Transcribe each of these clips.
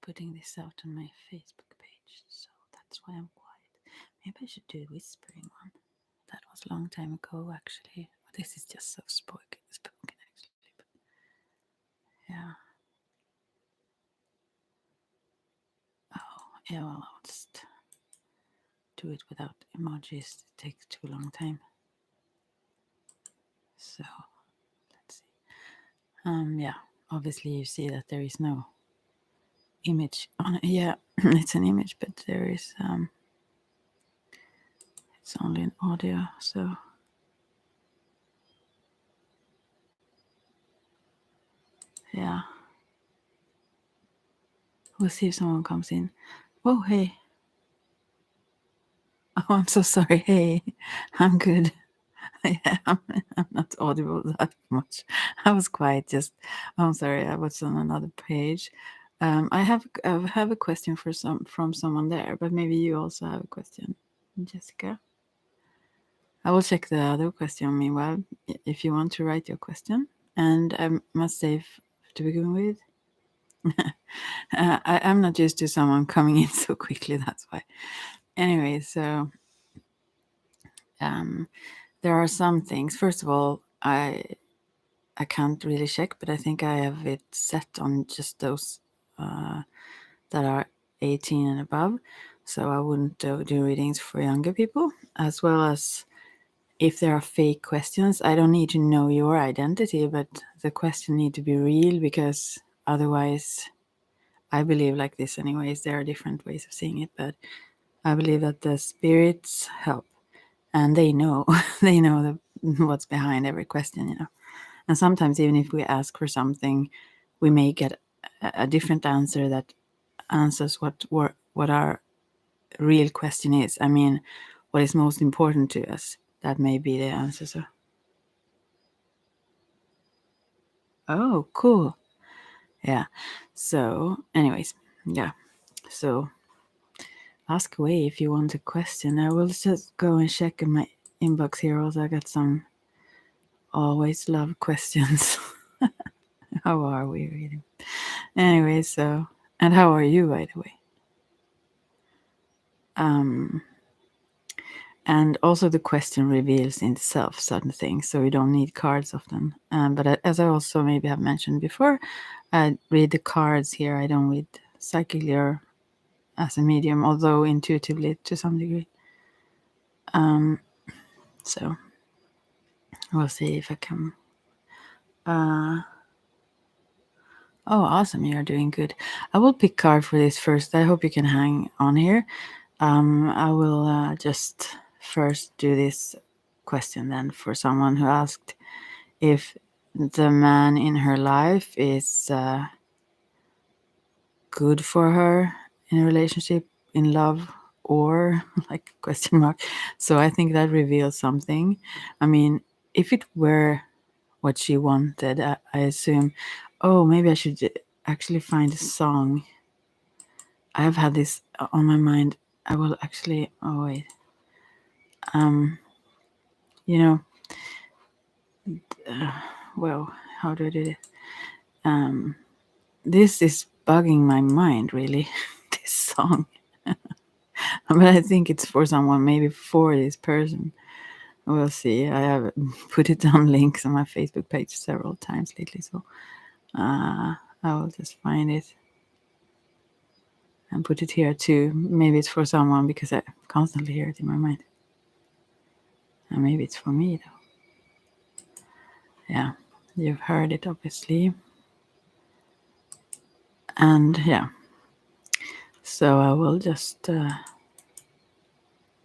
putting this out on my Facebook page, so that's why I'm quiet. Maybe I should do a whispering one. That was a long time ago, actually. This is just so spoken actually. But yeah. Oh, yeah. Well, I'll just do it without emojis. It takes too long time. So let's see. Yeah. Obviously, you see that there is no image on it. Yeah, it's an image, but there is it's only an audio. So yeah, we'll see if someone comes in. Oh, hey. Oh, I'm so sorry. Hey, I'm good. Yeah, I'm not audible that much. I was quiet. Just, I'm sorry. I was on another page. I have a question from someone there, but maybe you also have a question, Jessica. I will check the other question meanwhile, if you want to write your question. And I must say, to begin with, I'm not used to someone coming in so quickly. That's why. Anyway, so there are some things. First of all, I can't really check, but I think I have it set on just those that are 18 and above. So I wouldn't do readings for younger people, as well as if there are fake questions. I don't need to know your identity, but the question need to be real, because otherwise, I believe like this anyways. There are different ways of seeing it, but I believe that the spirits help, and they know they know what's behind every question. And sometimes even if we ask for something, we may get a different answer that answers what our real question is. I mean, what is most important to us. That may be the answer. So, oh, cool. Yeah. So, anyways, yeah. So, ask away if you want a question. I will just go and check in my inbox here. Also, I got some always love questions. How are we reading? Anyway, so, and how are you, by the way? And also the question reveals in itself certain things, so you don't need cards often. But as I also maybe have mentioned before, I read the cards here. I don't read psychically or as a medium, although intuitively to some degree. So we'll see if I can. Oh, awesome! You're doing good. I will pick card for this first. I hope you can hang on here. I will just first do this question then for someone who asked if the man in her life is good for her in a relationship, in love, or like question mark. So I think that reveals something. I mean, if it were what she wanted, I assume, oh, maybe I should actually find a song. I have had this on my mind. I will actually, oh wait, you know, well, how do I do this? This is bugging my mind, really, this song. But I think it's for someone, maybe for this person. We'll see. I have put it on links on my Facebook page several times lately, so I will just find it and put it here too. Maybe it's for someone because I constantly hear it in my mind. And maybe it's for me, though. Yeah, you've heard it, obviously. And yeah, so I will just do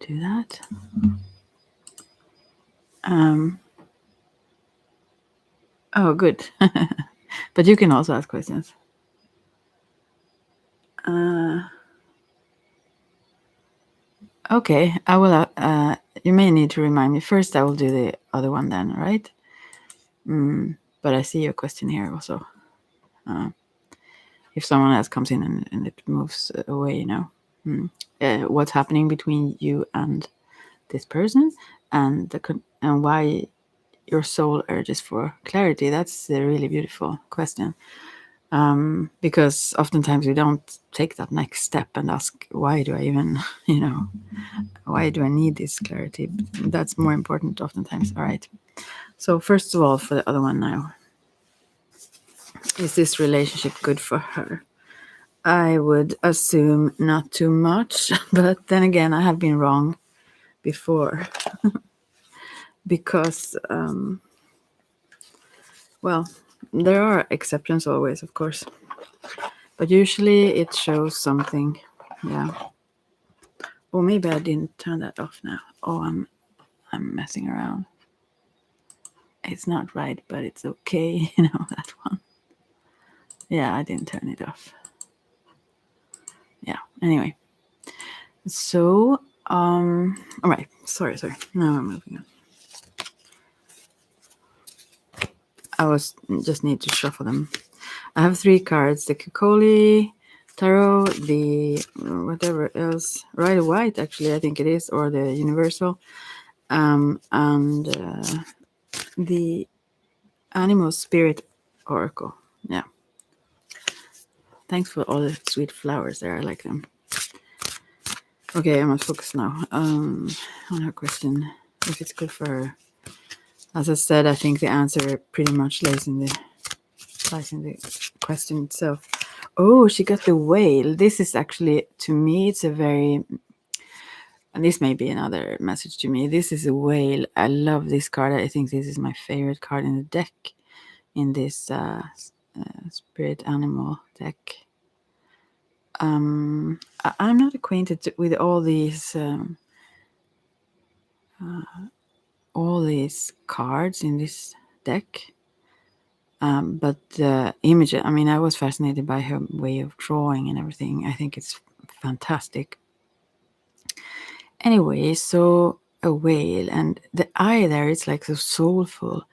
that. Oh, good. But you can also ask questions. Okay, I will. You may need to remind me first. I will do the other one then, right? But I see your question here also. If someone else comes in and it moves away, what's happening between you and this person, and and why your soul urges for clarity. That's a really beautiful question. Because oftentimes we don't take that next step and ask, why do I even, why do I need this clarity? That's more important oftentimes. All right. So first of all, for the other one now, is this relationship good for her? I would assume not too much, but then again, I have been wrong before because, well, there are exceptions always, of course, but usually it shows something. Yeah. Or maybe I didn't turn that off now. Oh, I'm messing around. It's not right, but it's okay. That one. Yeah, I didn't turn it off. Yeah. Anyway. So, all right. Sorry. Now I'm moving on. I just need to shuffle them. I have 3 cards: the Kukoli Tarot, the whatever else, Rider White, actually, I think it is, or the Universal, and the Animal Spirit Oracle. Yeah. Thanks for all the sweet flowers there. I like them. Okay, I must focus now on her question. If it's good for her. As I said, I think the answer pretty much lies in the question itself. Oh, she got the whale. This is actually, to me, it's a very, and this may be another message to me. This is a whale. I love this card. I think this is my favorite card in the deck, in this spirit animal deck. I'm not acquainted with all these cards in this deck. But the image, I mean, I was fascinated by her way of drawing and everything. I think it's fantastic. Anyway, so a whale, and the eye there, it's like so soulful.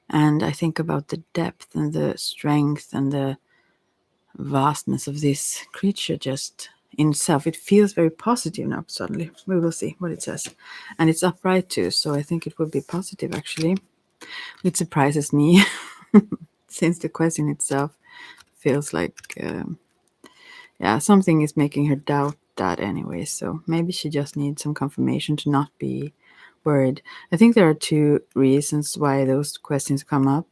And I think about the depth and the strength and the vastness of this creature just in itself. It feels very positive now, suddenly. We will see what it says. And it's upright too, so I think it would be positive, actually. It surprises me, since the question itself feels like, something is making her doubt that anyway. So maybe she just needs some confirmation to not be worried. I think there are 2 reasons why those questions come up.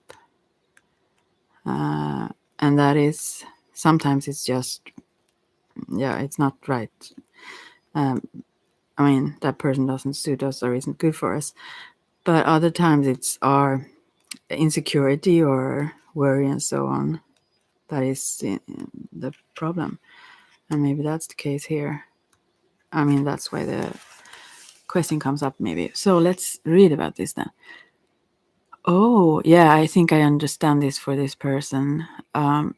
And that is, sometimes it's just, it's not right. I mean, that person doesn't suit us or isn't good for us. But other times it's our insecurity or worry and so on that is the problem. And maybe that's the case here. I mean, that's why the question comes up, maybe. So let's read about this then. Oh, yeah, I think I understand this for this person.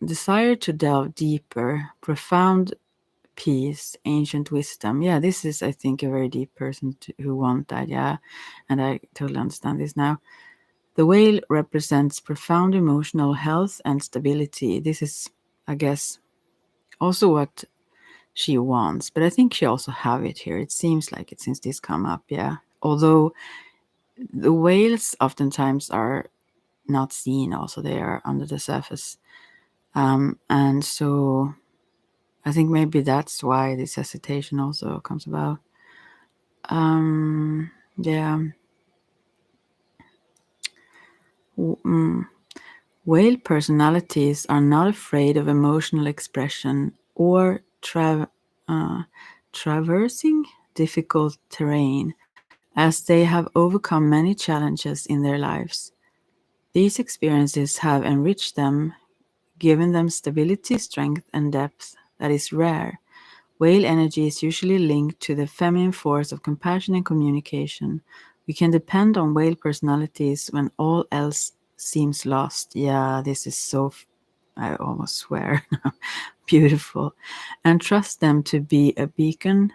Desire to delve deeper, profound peace, ancient wisdom. Yeah, this is, I think, a very deep person who wants that. Yeah, and I totally understand this now. The whale represents profound emotional health and stability. This is, I guess, also what she wants, but I think she also have it here. It seems like it since this come up. Yeah, although the whales oftentimes are not seen, also they are under the surface, and so I think maybe that's why this hesitation also comes about. Yeah. Whale personalities are not afraid of emotional expression or traversing difficult terrain, as they have overcome many challenges in their lives. These experiences have enriched them, given them stability, strength, and depth that is rare. Whale energy is usually linked to the feminine force of compassion and communication. We can depend on whale personalities when all else seems lost. Yeah, this is so, I almost swear, beautiful. And trust them to be a beacon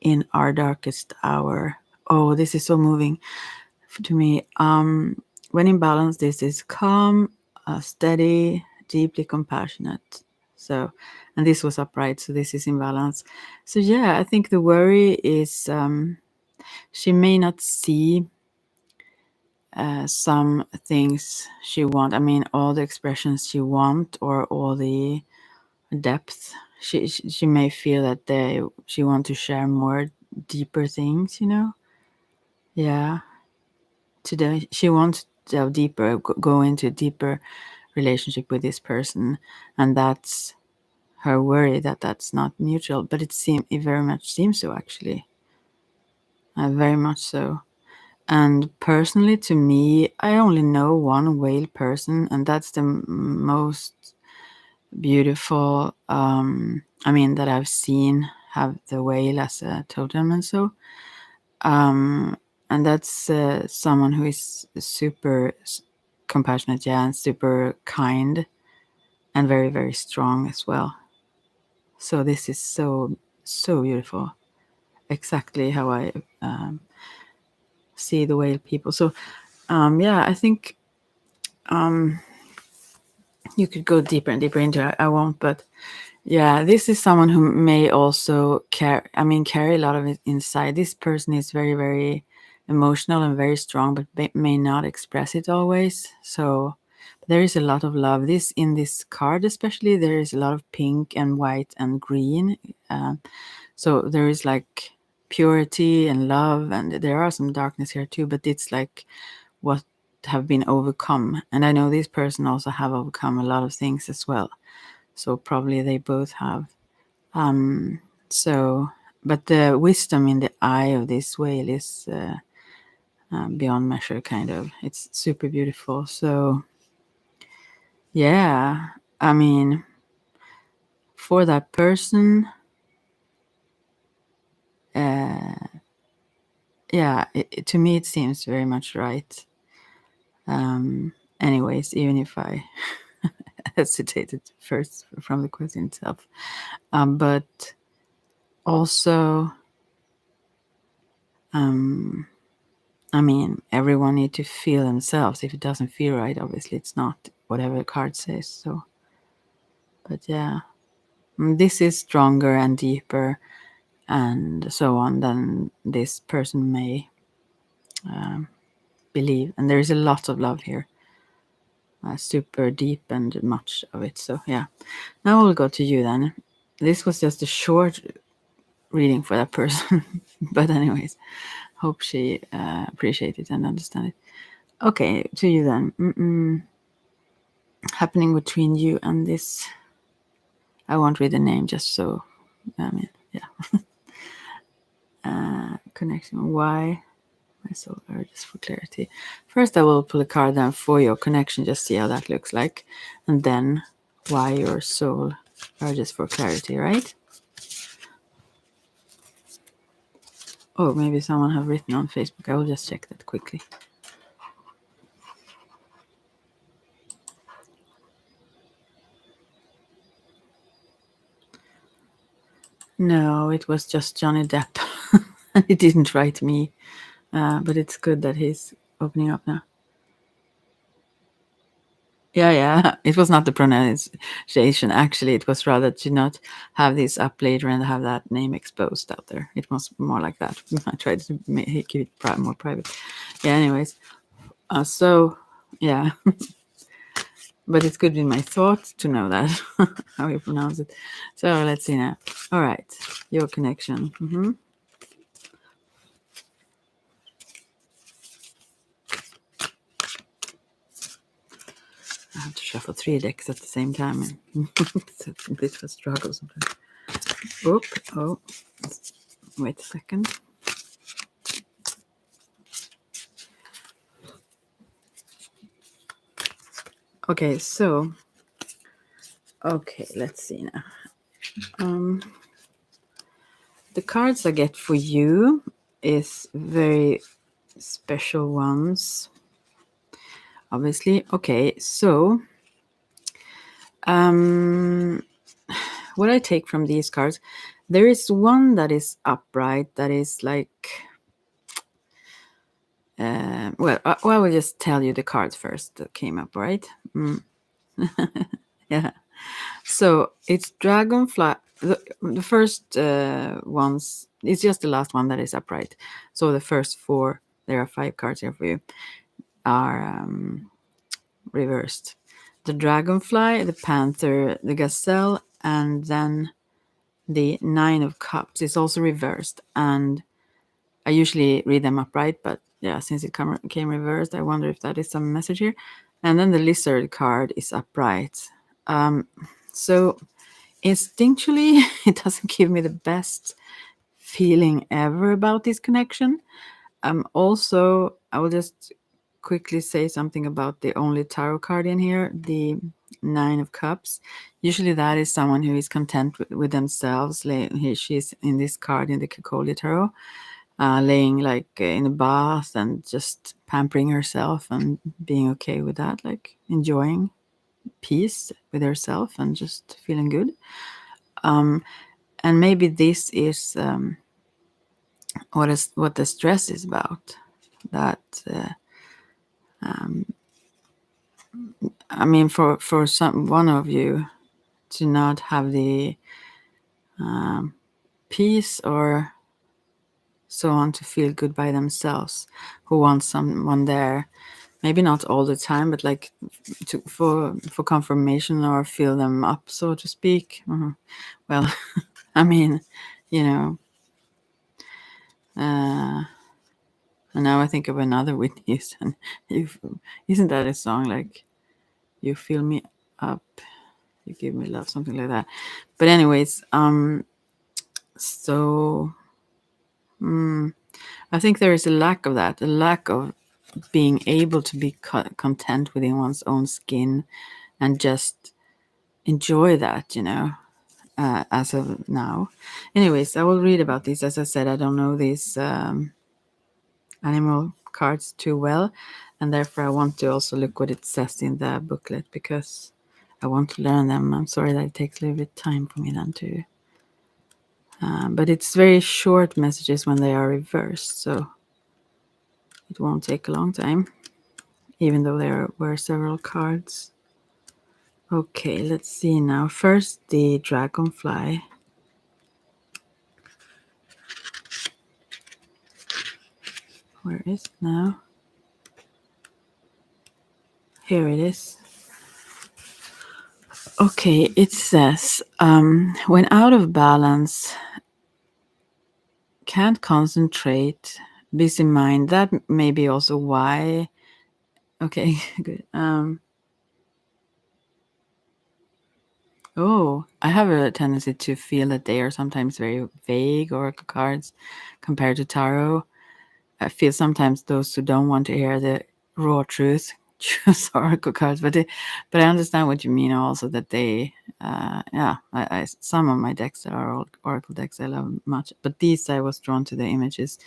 in our darkest hour. Oh, this is so moving to me. When in balance, this is calm, steady, deeply compassionate. So, and this was upright, so this is in balance. So yeah, I think the worry is she may not see some things she want. I mean, all the expressions she want, or all the depth. She may feel that she want to share more deeper things. Yeah. Today she wants to delve deeper, go into a deeper relationship with this person, and that's her worry that that's not mutual. But it very much seems so, actually. Very much so. And personally, to me, I only know one whale person, and that's the most beautiful. That I've seen have the whale as a totem, and so. And that's someone who is super compassionate, yeah, and super kind, and very, very strong as well. So this is so, so beautiful. Exactly how I see the whale people. So, yeah, I think you could go deeper and deeper into it. I won't, but yeah, this is someone who may also carry a lot of it inside. This person is very, very emotional and very strong, but may not express it always. So there is a lot of love. In this card, especially, there is a lot of pink and white and green. So there is like purity and love, and there are some darkness here too. But it's like what have been overcome, and I know this person also have overcome a lot of things as well. So probably they both have. So, but the wisdom in the eye of this whale is beyond measure, kind of. It's super beautiful. So, yeah, I mean, for that person, yeah, to me it seems very much right. Anyways, even if I hesitated first from the question itself, but also, everyone need to feel themselves. If it doesn't feel right, obviously it's not whatever the card says. So, but yeah, this is stronger and deeper and so on than this person may believe. And there is a lot of love here, super deep and much of it. So yeah, now we'll go to you then. This was just a short reading for that person, but anyways, hope she appreciate it and understand it. Okay, to you then. Happening between you and this. I won't read the name, just so. Yeah. Connection. Why my soul urges for clarity. First, I will pull a card down for your connection, just see how that looks like, and then why your soul urges for clarity. Right? Oh, maybe someone have written on Facebook. I will just check that quickly. No, it was just Johnny Depp. He didn't write me, but it's good that he's opening up now. Yeah. It was not the pronunciation. Actually, it was rather to not have this up later and have that name exposed out there. It was more like that. I tried to keep it more private. Yeah, anyways. So, yeah. But it's good in my thoughts to know that, how you pronounce it. So, let's see now. All right. Your connection. I have to shuffle 3 decks at the same time. It's a bit of a struggle sometimes. Oh, wait a second. Okay, so, let's see now. The cards I get for you is very special ones, obviously. Okay, so what I take from these cards, there is one that is upright, that is like, I will just tell you the cards first that came up, right? Yeah. So it's dragonfly. The first ones, it's just the last one that is upright. So the first 4, there are 5 cards here for you. are reversed. The dragonfly, the panther, the gazelle, and then the Nine of Cups is also reversed. And I usually read them upright, but yeah, since it came reversed, I wonder if that is some message here. And then the lizard card is upright. So instinctually, it doesn't give me the best feeling ever about this connection. Also, I will just quickly say something about the only tarot card in here, the Nine of Cups. Usually, that is someone who is content with themselves. She's in this card in the Kekoli tarot, laying like in a bath and just pampering herself and being okay with that, like enjoying peace with herself and just feeling good. And maybe this is what the stress is about. That I mean, for one of you to not have the peace or so on to feel good by themselves, who wants someone there, maybe not all the time, but like for confirmation or fill them up, so to speak. Well, I mean, you know, and now I think of another Whitney Houston. Isn't that a song like "You Fill Me Up, You Give Me Love," something like that? But anyways, so I think there is a lack of that, a lack of being able to be content within one's own skin and just enjoy that, as of now. Anyways, I will read about this. As I said, I don't know these animal cards too well, and therefore I want to also look what it says in the booklet because I want to learn them. I'm sorry that it takes a little bit time for me then to. But it's very short messages when they are reversed, so it won't take a long time, even though there were several cards. Okay, let's see now. First, the dragonfly. Where is it now? Here it is. Okay, it says, when out of balance, can't concentrate, busy mind. That may be also why. Okay, good. Oh, I have a tendency to feel that they are sometimes very vague oracle cards compared to tarot. I feel sometimes those who don't want to hear the raw truth choose oracle cards, but I understand what you mean also that they, yeah, I some of my decks that are oracle decks I love much, but these I was drawn to the images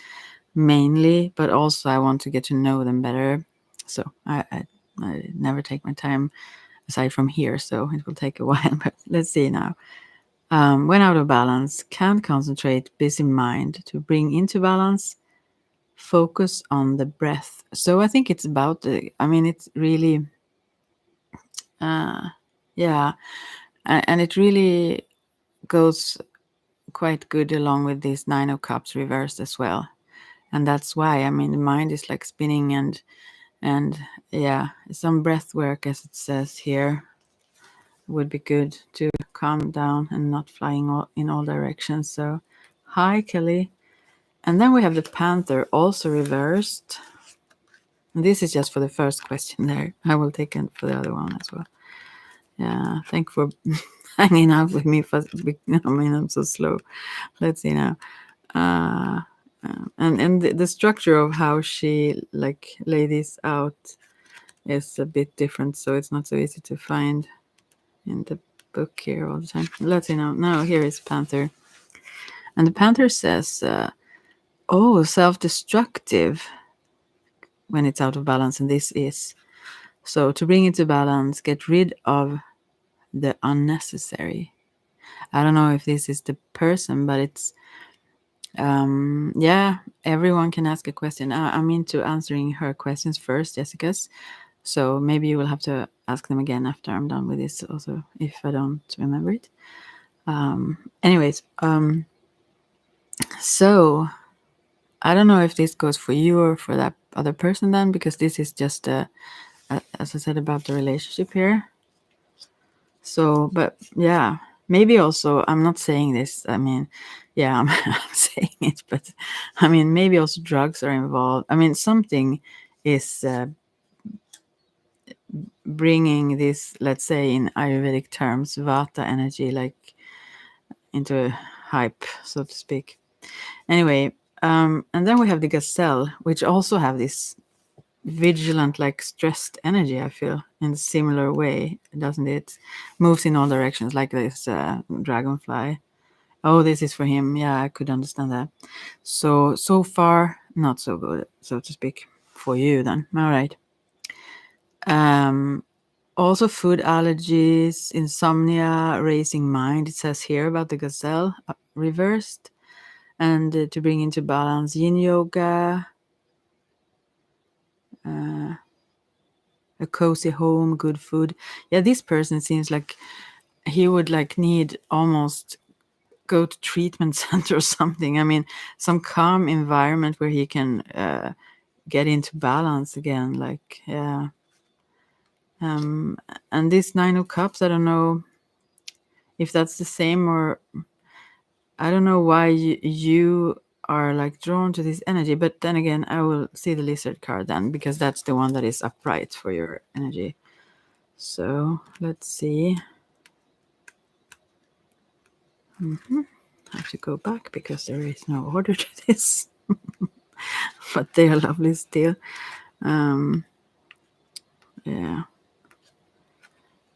mainly, but also I want to get to know them better. So I never take my time aside from here, so it will take a while. But let's see now. When out of balance, can't concentrate, busy mind. To bring into balance, focus on the breath. So I think it's about the. I mean, it's really, yeah, and it really goes quite good along with this Nine of Cups reversed as well. And that's why, I mean, the mind is like spinning and yeah, some breath work, as it says here, would be good to calm down and not flying in all directions. So hi, Kelly. And then we have the panther also reversed. And this is just for the first question there. I will take it for the other one as well. Yeah, thank you for hanging out with me. I mean, I'm so slow. Let's see now. And the structure of how she like lay this out is a bit different, so it's not so easy to find in the book here all the time. Let's see now. Now here is panther, and the panther says, "Oh, self-destructive when it's out of balance," and this is so to bring it to balance, get rid of the unnecessary. I don't know if this is the person, but it's yeah, everyone can ask a question. I'm into answering her questions first, Jessica's. So maybe you will have to ask them again after I'm done with this also, if I don't remember it. Anyways, so I don't know if this goes for you or for that other person then, because this is just as I said about the relationship here. So, but yeah, maybe also, I'm not saying this. I mean, yeah, I'm, I'm saying it, but I mean, maybe also drugs are involved. I mean, something is bringing this, let's say in Ayurvedic terms, vata energy, like into hype, so to speak. Anyway, and then we have the gazelle, which also have this vigilant, like stressed energy, I feel, in a similar way, doesn't it? Moves in all directions, like this dragonfly. Oh, this is for him. Yeah, I could understand that. So far, not so good, so to speak, for you then. All right. Also, food allergies, insomnia, racing mind. It says here about the gazelle reversed, and to bring into balance yin yoga, a cozy home, good food. Yeah, this person seems like he would like need almost go to treatment center or something. I mean, some calm environment where he can get into balance again. Like, yeah. And this Nine of Cups, I don't know if that's the same, or I don't know why you are like drawn to this energy. But then again, I will see the lizard card then, because that's the one that is upright for your energy. So let's see. I have to go back because there is no order to this. But they are lovely still. Yeah.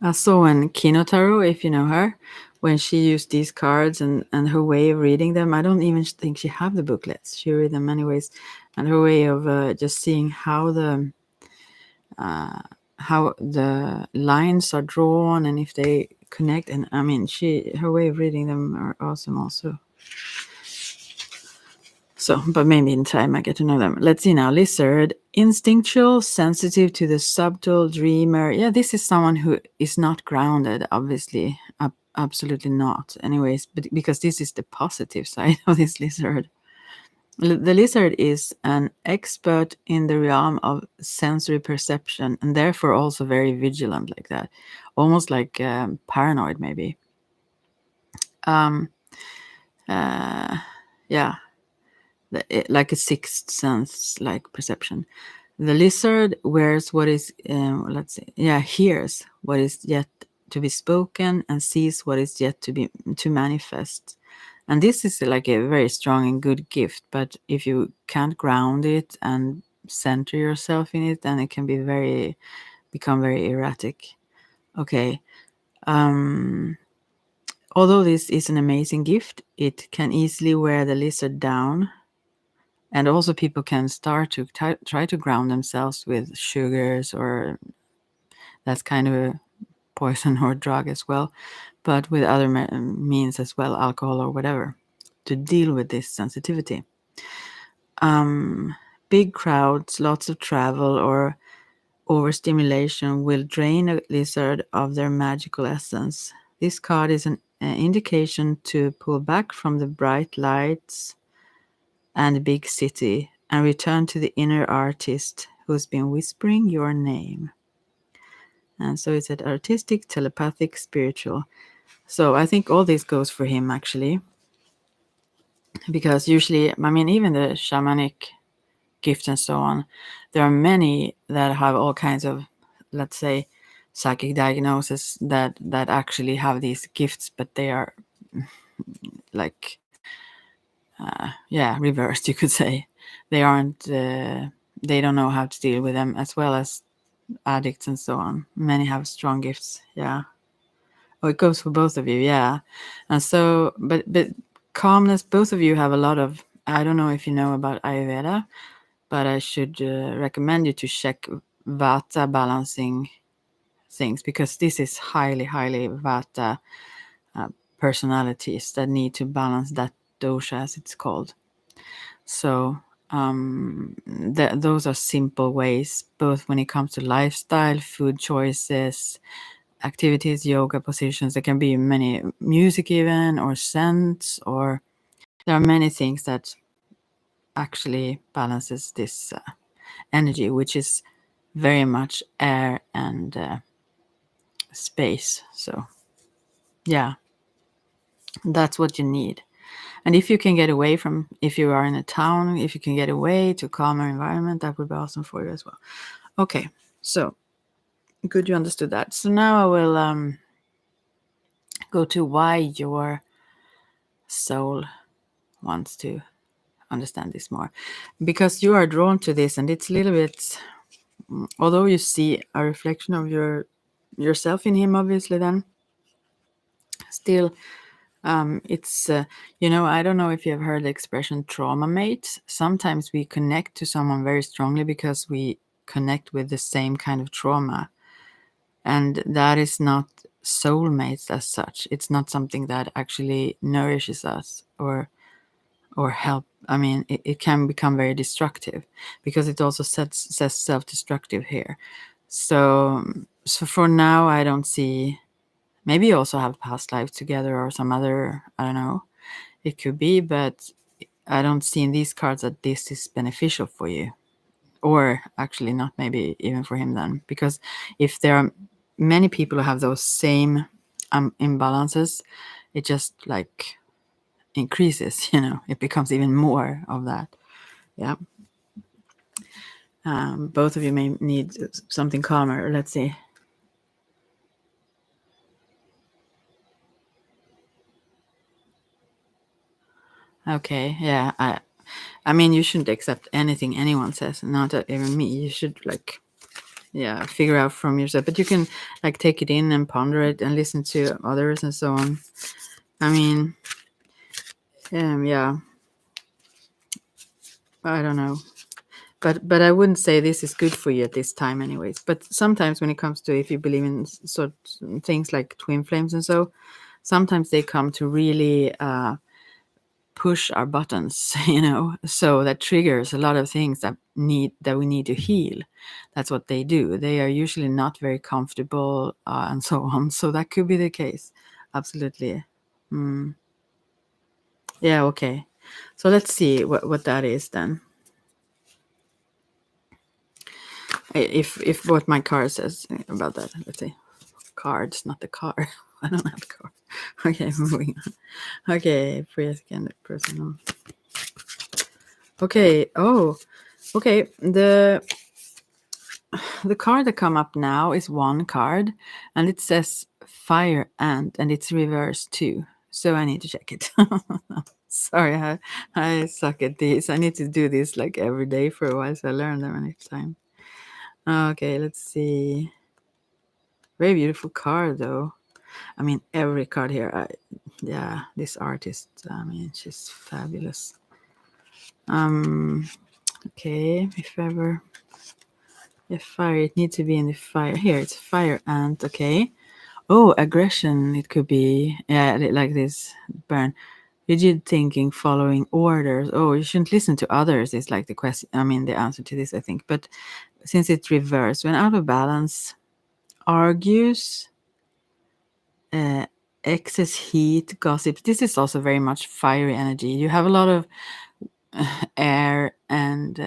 I saw in Kinotaro, if you know her, when she used these cards and her way of reading them. I don't even think she have the booklets. She read them anyways, and her way of just seeing how the lines are drawn and if they connect. And I mean, her way of reading them are awesome also. So, but maybe in time I get to know them. Let's see now. Lizard, instinctual, sensitive to the subtle, dreamer. Yeah, this is someone who is not grounded, obviously. Absolutely not. Anyways, but because this is the positive side of this lizard. The lizard is an expert in the realm of sensory perception and therefore also very vigilant, like that. Almost like paranoid, maybe. Yeah, like a sixth sense like perception. The lizard wears what is let's say, yeah, hears what is yet to be spoken and sees what is yet to manifest. And this is like a very strong and good gift, but if you can't ground it and center yourself in it, then it can become very erratic. Okay. Although this is an amazing gift, it can easily wear the lizard down. And also people can start to try to ground themselves with sugars, or that's kind of a poison or drug as well, but with other means as well, alcohol or whatever, to deal with this sensitivity. Big crowds, lots of travel, or overstimulation will drain a lizard of their magical essence. This card is an indication to pull back from the bright lights and the big city and return to the inner artist who's been whispering your name. And so it's an artistic, telepathic, spiritual. So I think all this goes for him actually, because usually, I mean, even the shamanic gift and so on, there are many that have all kinds of, let's say, psychic diagnosis that actually have these gifts, but they are like yeah, reversed, you could say. They aren't they don't know how to deal with them, as well as addicts and so on. Many have strong gifts. Yeah. Oh, it goes for both of you. Yeah. And so, but calmness, both of you have a lot of, I don't know if you know about Ayurveda, but I should recommend you to check Vata balancing things, because this is highly Vata personalities that need to balance that dosha, as it's called. So those are simple ways, both when it comes to lifestyle, food choices, activities, yoga positions. There can be many, music even, or scents, or there are many things that actually balances this energy, which is very much air and space. So yeah, that's what you need. And if you can get away from, if you are in a town, if you can get away to a calmer environment, that would be awesome for you as well. Okay, so good, you understood that. So now I will go to why your soul wants to understand this more, because you are drawn to this, and it's a little bit, although you see a reflection of yourself in him, obviously, then still it's I don't know if you have heard the expression trauma mate. Sometimes we connect to someone very strongly because we connect with the same kind of trauma, and that is not soulmates as such. It's not something that actually nourishes us or help. I mean, it can become very destructive because it also says self-destructive here. So for now, I don't see. Maybe you also have past lives together or some other, I don't know, it could be, but I don't see in these cards that this is beneficial for you. Or actually not, maybe even for him then. Because if there are many people who have those same imbalances, it just like increases, it becomes even more of that. Yeah. Both of you may need something calmer. Let's see. Okay, yeah. I mean, you shouldn't accept anything anyone says, not even me. You should figure out from yourself. But you can like take it in and ponder it and listen to others and so on. I mean, yeah. I don't know. But I wouldn't say this is good for you at this time anyways. But sometimes when it comes to, if you believe in sort of things like twin flames and so, sometimes they come to really push our buttons, so that triggers a lot of things that we need to heal. That's what they do. They are usually not very comfortable and so on. So that could be the case. Absolutely. Yeah. Okay. So let's see what that is then. If what my card says about that. Let's see. Cards, not the car. I don't have a car. Okay, moving on. Okay, free again, personal. Okay. Oh, okay. The card that come up now is one card, and it says fire ant, and it's reversed too. So I need to check it. Sorry, I suck at these. I need to do this like every day for a while, so I learn them next time. Okay, let's see. Very beautiful card, though. I mean, every card here. This artist. I mean, she's fabulous. Okay, if fire, it needs to be in the fire. Here, it's fire ant. Okay. Oh, aggression. It could be. Yeah, like this burn. Rigid thinking, following orders. Oh, you shouldn't listen to others. Is like the question. I mean, the answer to this, I think. But since it's reversed, when out of balance, argues. Excess heat, gossip. This is also very much fiery energy. You have a lot of air and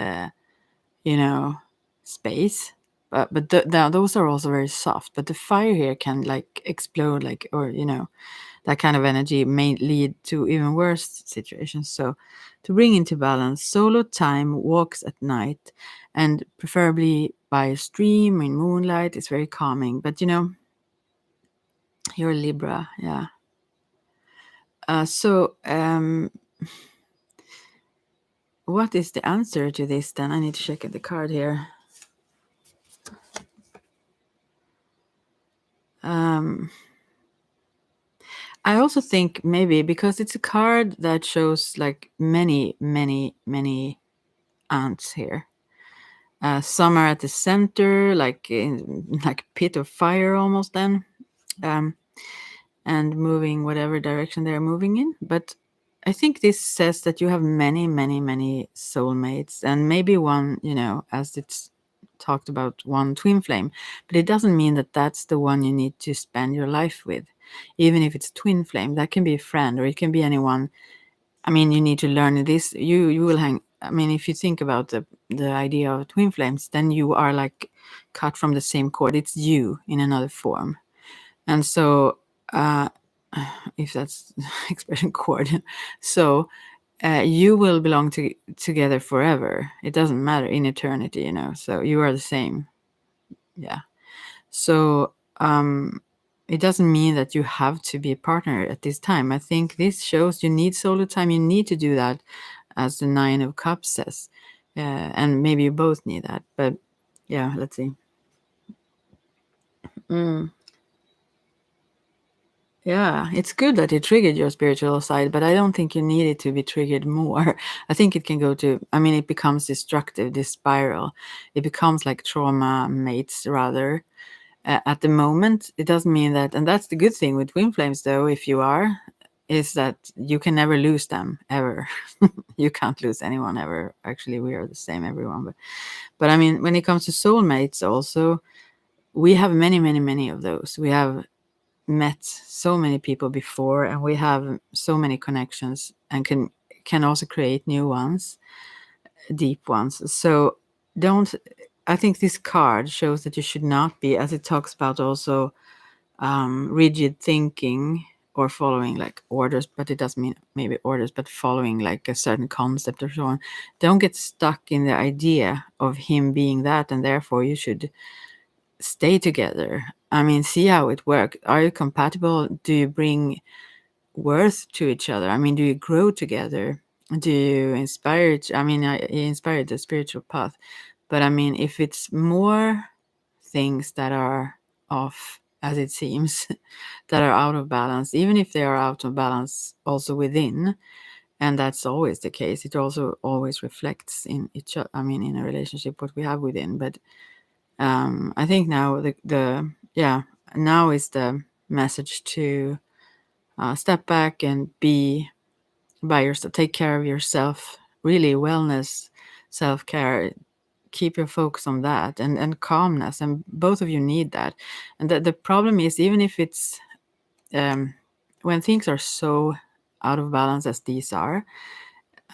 space, but those are also very soft. But the fire here can like explode, like, or that kind of energy may lead to even worse situations. So to bring into balance, solo time, walks at night, and preferably by a stream in moonlight is very calming. But you're a Libra, yeah. What is the answer to this then? I need to check the card here. I also think maybe because it's a card that shows like many, many, many ants here. Some are at the center, like in like pit of fire almost then. And moving whatever direction they're moving in. But I think this says that you have many, many, many soulmates, and maybe one, as it's talked about, one twin flame. But it doesn't mean that that's the one you need to spend your life with, even if it's twin flame. That can be a friend, or it can be anyone. I mean, you need to learn this. You will I mean, if you think about the idea of twin flames, then you are like cut from the same cord. It's you in another form. And so, uh, if that's expression cord, so you will belong together forever. It doesn't matter in eternity, you know. So you are the same. Yeah. So it doesn't mean that you have to be a partner at this time. I think this shows you need solo time. You need to do that, as the Nine of Cups says, and maybe you both need that. But yeah, let's see. Mm. Yeah, it's good that it triggered your spiritual side, but I don't think you need it to be triggered more. I think it can go to, I mean, it becomes destructive, this spiral. It becomes like trauma mates rather. At the moment, it doesn't mean that, and that's the good thing with twin flames, though, if you are, is that you can never lose them ever. You can't lose anyone ever. Actually, we are the same, everyone. But I mean, when it comes to soulmates, also, we have many, many, many of those. We have met so many people before, and we have so many connections, and can also create new ones, deep ones. So don't. I think this card shows that you should not be, as it talks about also rigid thinking or following like orders, but it doesn't mean maybe orders, but following like a certain concept or so on. Don't get stuck in the idea of him being that, and therefore you should stay together. I mean, see how it works. Are you compatible? Do you bring worth to each other? I mean, do you grow together? Do you inspire? I mean, I inspired the spiritual path, but I mean, if it's more things that are off, as it seems, that are out of balance, even if they are out of balance also within, and that's always the case. It also always reflects in each other. I mean, in a relationship, what we have within. But I think now the yeah, now is the message to step back and be by yourself, take care of yourself, really wellness, self-care, keep your focus on that, and calmness, and both of you need that. And the problem is, even if it's when things are so out of balance as these are,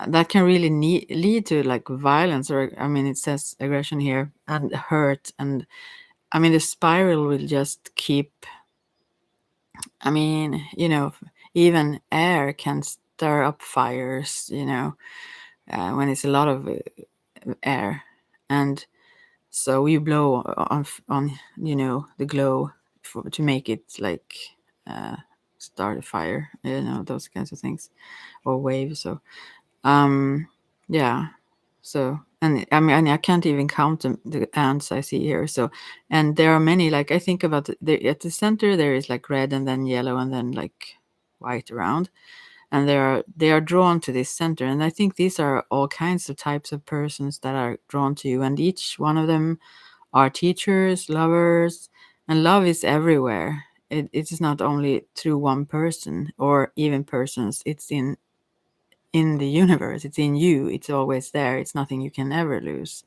that can really lead to like violence, or I mean, it says aggression here, and hurt, and I mean, the spiral will just keep. I mean, you know, even air can stir up fires, you know, when it's a lot of air. And so you blow on you know, the glow to make it like uh, start a fire, you know, those kinds of things, or waves. So yeah. So, and I mean, I can't even count the ants I see here. So, and there are many, like I think about at the center, there is like red and then yellow and then like white around. And they are drawn to this center. And I think these are all kinds of types of persons that are drawn to you. And each one of them are teachers, lovers, and love is everywhere. It is not only through one person or even persons. It's in the universe. It's in you. It's always there. It's nothing you can ever lose.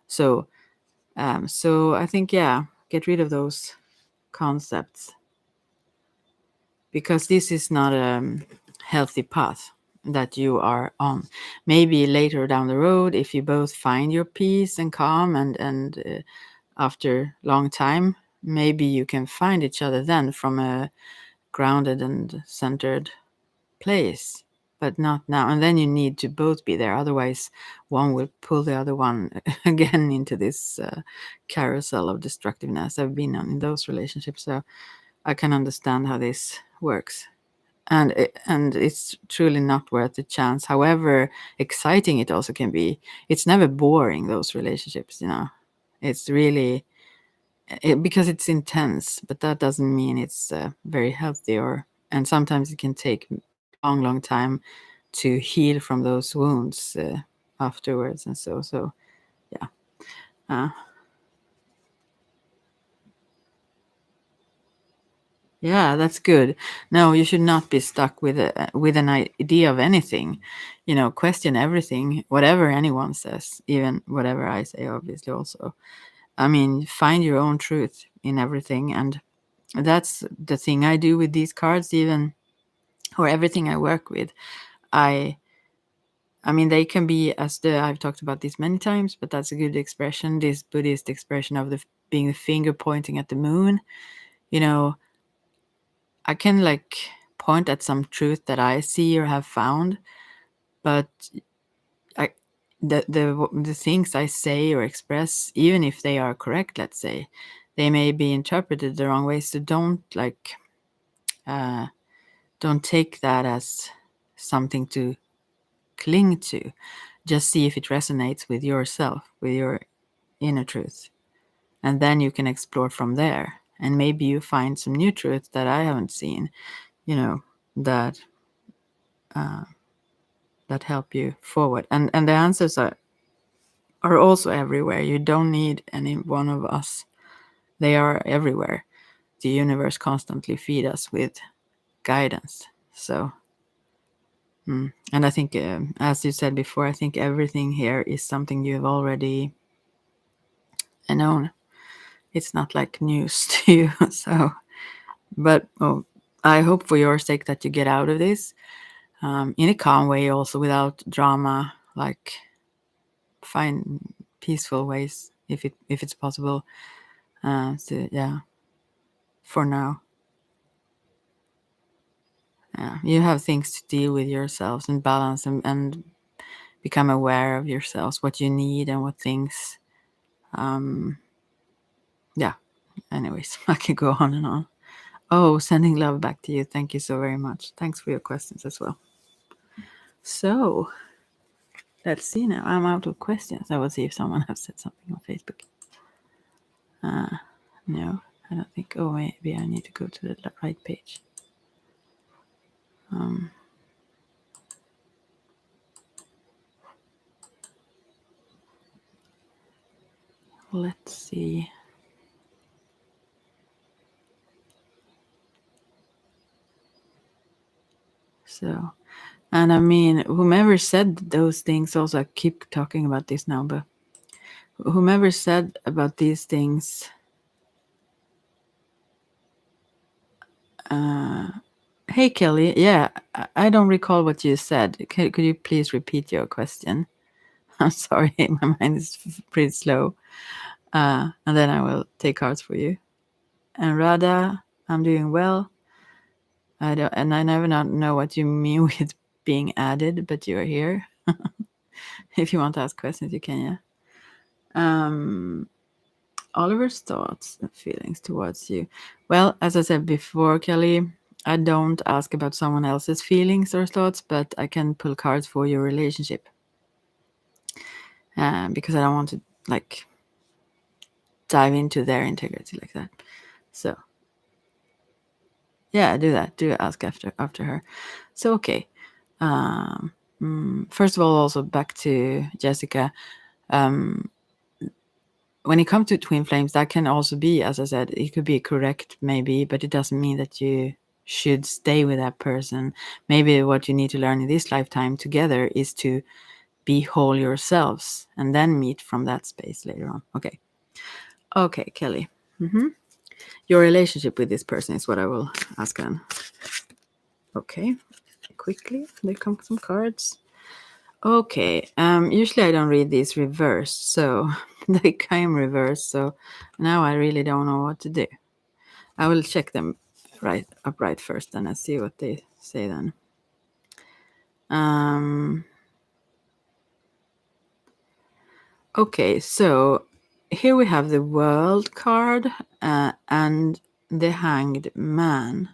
So so I think, yeah, get rid of those concepts, because this is not a healthy path that you are on. Maybe later down the road, if you both find your peace and calm, and after long time, maybe you can find each other then from a grounded and centered place, but not now. And then you need to both be there. Otherwise, one will pull the other one again into this carousel of destructiveness. I've been in those relationships, so I can understand how this works. And it's truly not worth the chance. However exciting it also can be, it's never boring, those relationships, you know. It's really because it's intense, but that doesn't mean it's very healthy. Or and sometimes it can take long, long time to heal from those wounds afterwards, and so yeah. Uh, yeah, that's good. No, you should not be stuck with an idea of anything. You know, question everything, whatever anyone says, even whatever I say, obviously also. I mean, find your own truth in everything, and that's the thing I do with these cards, even, or everything I work with. I I mean, they can be I've talked about this many times, but that's a good expression. This Buddhist expression of being the finger pointing at the moon. You know, I can like point at some truth that I see or have found, but I, the things I say or express, even if they are correct, let's say, they may be interpreted the wrong way. So don't take that as something to cling to. Just see if it resonates with yourself, with your inner truth, and then you can explore from there. And maybe you find some new truths that I haven't seen. That that help you forward. And the answers are also everywhere. You don't need any one of us. They are everywhere. The universe constantly feed us with guidance. So, and I think, as you said before, I think everything here is something you've already known. It's not like news to you. So, but I hope for your sake that you get out of this in a calm way, also without drama. Like, find peaceful ways if it's possible. So yeah, for now. Yeah, you have things to deal with yourselves and balance and become aware of yourselves, what you need and what things. Yeah. Anyways, I can go on and on. Oh, sending love back to you. Thank you so very much. Thanks for your questions as well. So let's see now. I'm out of questions. I will see if someone has said something on Facebook. No, I don't think. Oh, maybe I need to go to the right page. Let's see. So, and I mean, whomever said those things, also, I keep talking about this now, but whomever said about these things, hey, Kelly, yeah, I don't recall what you said. Could you please repeat your question? I'm sorry, my mind is pretty slow. And then I will take cards for you. And Radha, I'm doing well. I never not know what you mean with being added, but you're here. If you want to ask questions, you can, yeah. Oliver's thoughts and feelings towards you. Well, as I said before, Kelly, I don't ask about someone else's feelings or thoughts, but I can pull cards for your relationship. Because I don't want to dive into their integrity like that. So yeah, do that. Do ask after her. So okay. First of all, also back to Jessica. When it comes to twin flames, that can also be, as I said, it could be correct maybe, but it doesn't mean that you should stay with that person. Maybe what you need to learn in this lifetime together is to be whole yourselves and then meet from that space later on. Okay, Kelly. Your relationship with this person is what I will ask then. Okay, quickly, there come some cards. Okay, usually I don't read these reversed, so they came reversed, so now I really don't know what to do. I will check them upright first, and I see what they say then. Okay, so here we have the World card and the Hanged Man.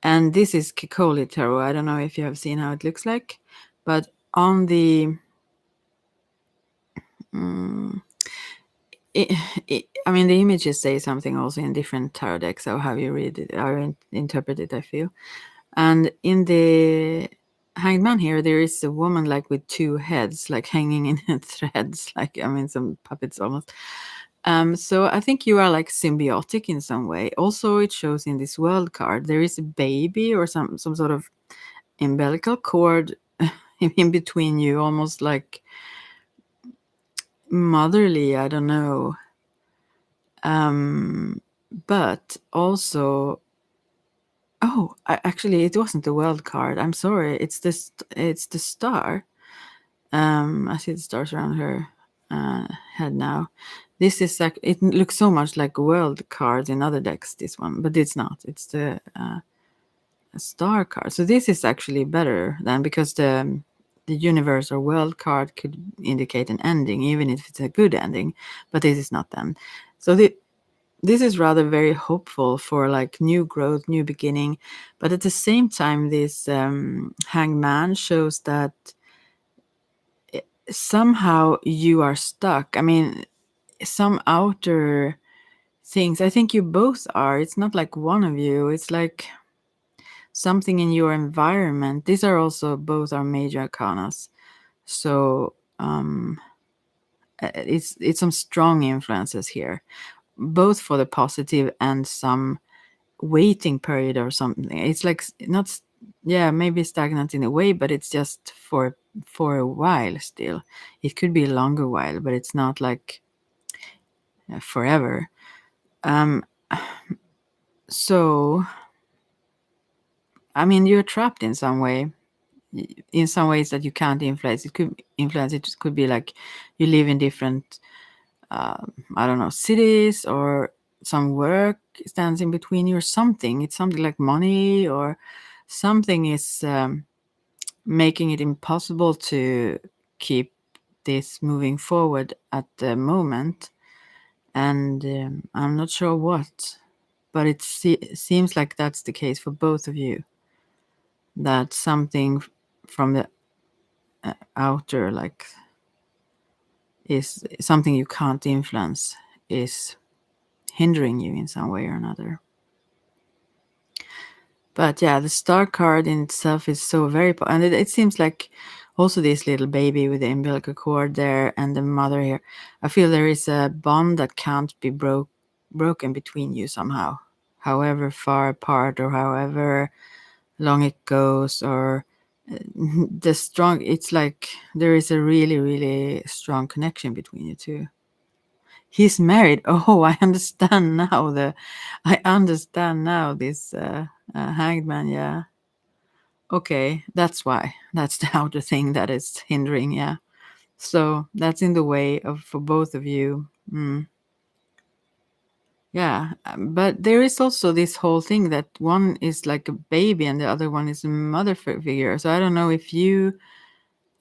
And this is Kikoli Tarot. I don't know if you have seen how it looks like, but on the I mean, the images say something also in different tarot decks, or how you read it or interpret it, I feel. And in the Hanged Man here, there is a woman like with two heads, like hanging in threads, like, I mean, some puppets almost. So I think you are like symbiotic in some way. Also, it shows in this World card, there is a baby or some sort of umbilical cord in between you, almost like motherly, I don't know. But also, Actually, it wasn't the world card. I'm sorry. It's the star. I see the stars around her head now. This is like, it looks so much like world cards in other decks. This one, but it's not. It's the star card. So this is actually better than, because the universe or world card could indicate an ending, even if it's a good ending. But this is not them. So this is rather very hopeful for like new growth, new beginning. But at the same time, this hanged man shows that somehow you are stuck. I mean, some outer things. I think you both are. It's not like one of you. It's like something in your environment. These are also both our major arcanas. So it's some strong influences here, both for the positive and some waiting period or something. It's like not, yeah, maybe stagnant in a way, but it's just for a while still. It could be a longer while, but it's not like forever. So I mean, you're trapped in some way, in some ways that you can't influence. It could be like you live in different I don't know, cities, or some work stands in between you or something. It's something like money, or something is making it impossible to keep this moving forward at the moment. And I'm not sure what, but it seems like that's the case for both of you. That something from the outer, like, is something you can't influence, is hindering you in some way or another. But yeah, the star card in itself is so very, and it seems like also this little baby with the umbilical cord there and the mother here. I feel there is a bond that can't be broken between you somehow, however far apart or however long it goes, or the strong. It's like there is a really, really strong connection between you two. He's married. Oh, I understand now. I understand now this hanged man. Yeah. Okay, that's why. That's the outer thing that is hindering. Yeah. So that's in the way of for both of you. Mm. Yeah, but there is also this whole thing that one is like a baby and the other one is a mother figure. So I don't know if you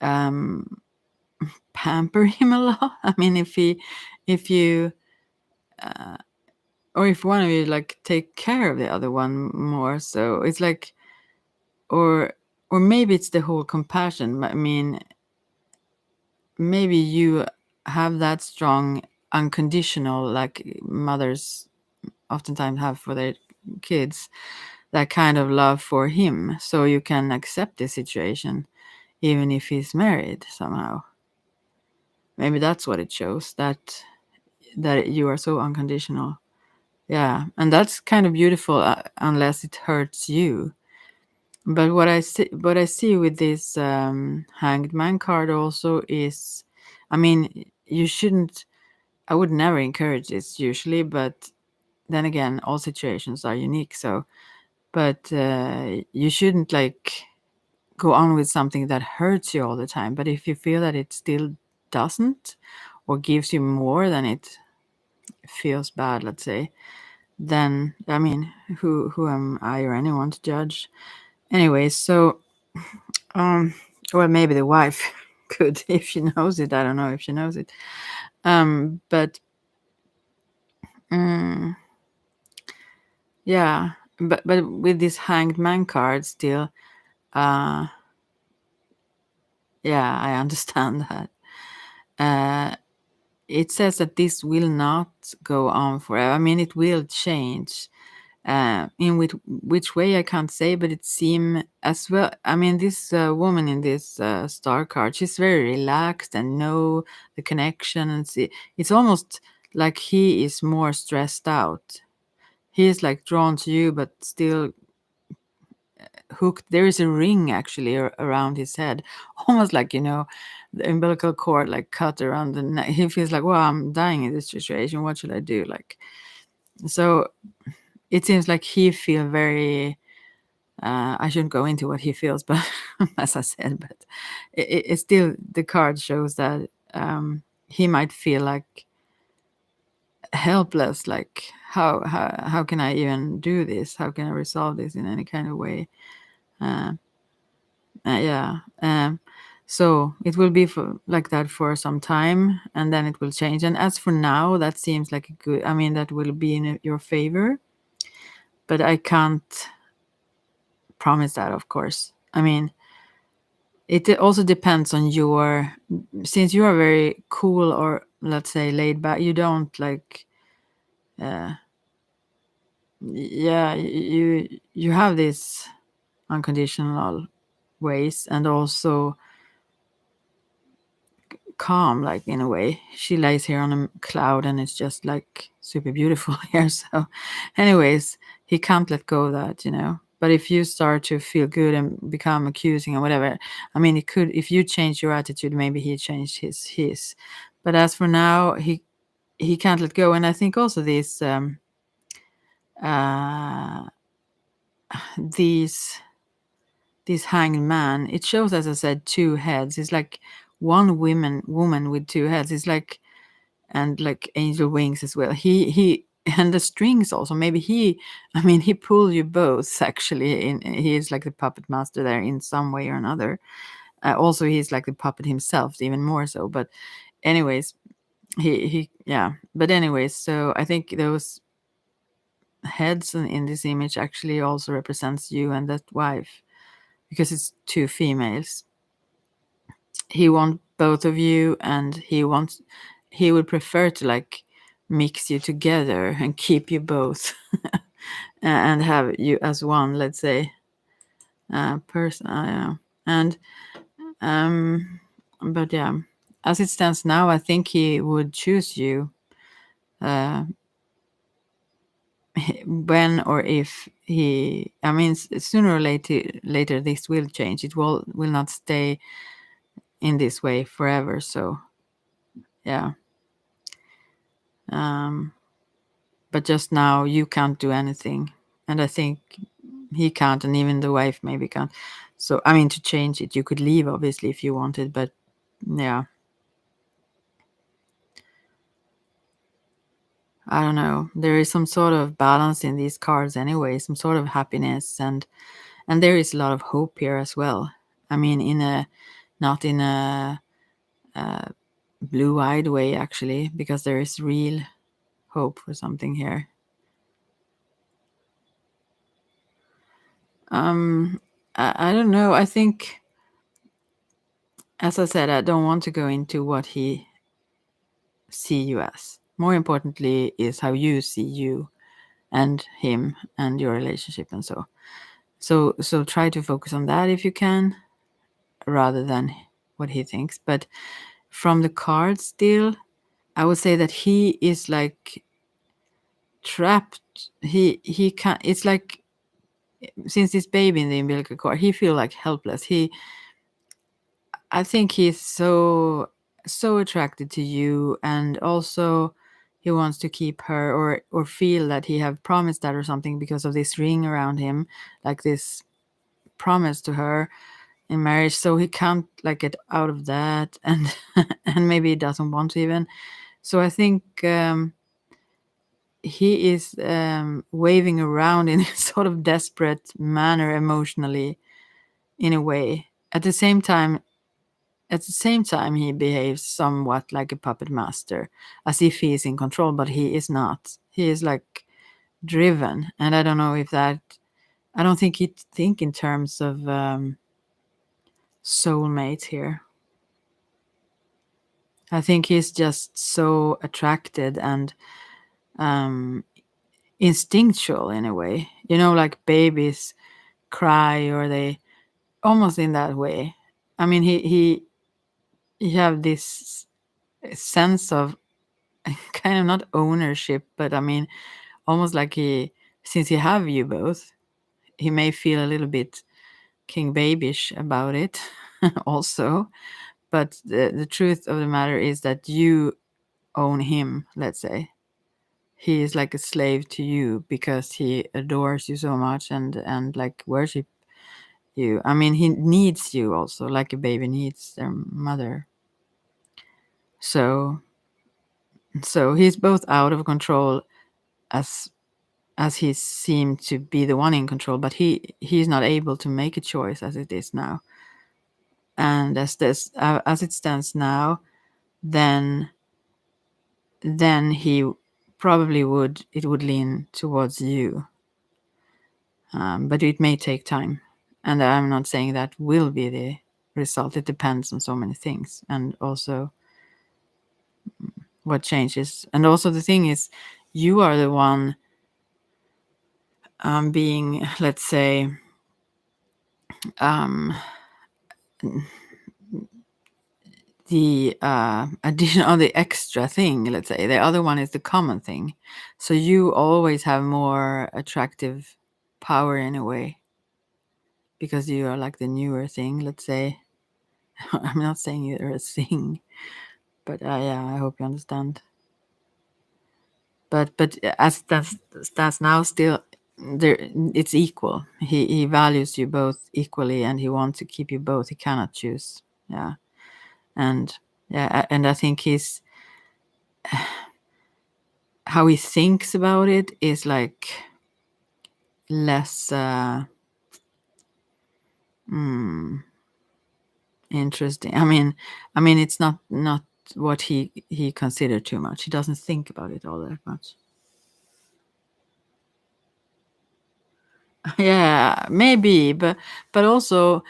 um, pamper him a lot. I mean, if you, or if one of you like take care of the other one more. So it's like, or maybe it's the whole compassion. I mean, maybe you have that strong unconditional, like mothers oftentimes have for their kids, that kind of love for him, so you can accept the situation even if he's married somehow. Maybe that's what it shows, that you are so unconditional. Yeah, and that's kind of beautiful, unless it hurts you. But what I see with this hanged man card also is, I mean, you shouldn't. I would never encourage this usually, but then again, all situations are unique. So, but you shouldn't like go on with something that hurts you all the time. But if you feel that it still doesn't, or gives you more than it feels bad, let's say, then I mean, who am I or anyone to judge? Anyway, so um, or maybe the wife could, if she knows it. I don't know if she knows it. But mm, yeah, but with this hanged man card still, uh, yeah, I understand that. Uh, it says that this will not go on forever. I mean, it will change. In which way I can't say, but it seems as well. I mean, this woman in this star card, she's very relaxed and know the connection, and see, it's almost like he is more stressed out. He is like drawn to you, but still hooked. There is a ring actually around his head, almost like, the umbilical cord like cut around the neck. He feels like, well, I'm dying in this situation. What should I do? Like, so it seems like he feel very I shouldn't go into what he feels, but as I said, but it still, the card shows that he might feel like helpless, like how can I even do this? How can I resolve this in any kind of way? Uh, yeah. So it will be for like that for some time, and then it will change. And as for now, that seems like a good. I mean, that will be in your favor, but I can't promise that, of course. I mean, it also depends on your. Since you are very cool, or let's say laid back, you don't like. Uh, yeah, you have this unconditional ways, and also calm, like in a way. She lays here on a cloud, and it's just like super beautiful here. So anyways, he can't let go of that, but if you start to feel good and become accusing or whatever, I mean, it could, if you change your attitude, maybe he changed his. But as for now, he can't let go. And I think also uh these this hanged man, it shows, as I said, two heads. It's like one woman with two heads. It's like, and like angel wings as well. He and the strings also. Maybe I mean, he pulled you both actually. He is like the puppet master there in some way or another. Also, he's like the puppet himself, even more so. But anyways, he yeah. But anyways, so I think those heads in this image actually also represents you and that wife, because it's two females. He wants both of you, and he would prefer to like mix you together and keep you both and have you as one, let's say, person. And but yeah, as it stands now, I think he would choose you uh, when or if he. I mean, sooner or later this will change. It will not stay in this way forever. So yeah. Um, but just now you can't do anything, and I think he can't, and even the wife maybe can't. So I mean, to change it, you could leave obviously if you wanted, but yeah, I don't know, there is some sort of balance in these cards anyway, some sort of happiness, and there is a lot of hope here as well. I mean, in a not in a blue-eyed way actually, because there is real hope for something here. I don't know, I think, as I said, I don't want to go into what he see you as. More importantly is how you see you and him and your relationship, and so try to focus on that if you can, rather than what he thinks. But from the cards still, I would say that he is like trapped. He can't, it's like, since this baby in the umbilical cord, he feel like helpless. I think he's so attracted to you, and also he wants to keep her, or feel that he have promised that or something, because of this ring around him, like this promise to her in marriage. So he can't like get out of that, and and maybe he doesn't want to even. So I think he is waving around in a sort of desperate manner emotionally, in a way. At the same time, he behaves somewhat like a puppet master, as if he is in control, but he is not. He is like driven, and I don't know if that. I don't think he think in terms of soulmate here. I think he's just so attracted and um, instinctual in a way. Like babies cry, or they almost in that way. I mean, he have this sense of kind of not ownership, but I mean, almost like since he have you both, he may feel a little bit king babyish about it also. But the truth of the matter is that you own him, let's say. He is like a slave to you because he adores you so much, and like worship you. I mean, he needs you also, like a baby needs their mother. So he's both out of control as he seemed to be the one in control, but he's not able to make a choice as it is now. And as it stands now, then he probably would lean towards you. But it may take time, and I'm not saying that will be the result. It depends on so many things, and also what changes. And also the thing is, you are the one being, let's say, the addition or the extra thing. Let's say the other one is the common thing. So you always have more attractive power in a way because you are like the newer thing. Let's say. I'm not saying you're a thing, but yeah, I hope you understand. But as that's now still there, it's equal. He values you both equally, and he wants to keep you both. He cannot choose. Yeah, and and I think how he thinks about it is like less interesting. I mean, it's not what he considered too much. He doesn't think about it all that much. Yeah, maybe, but also,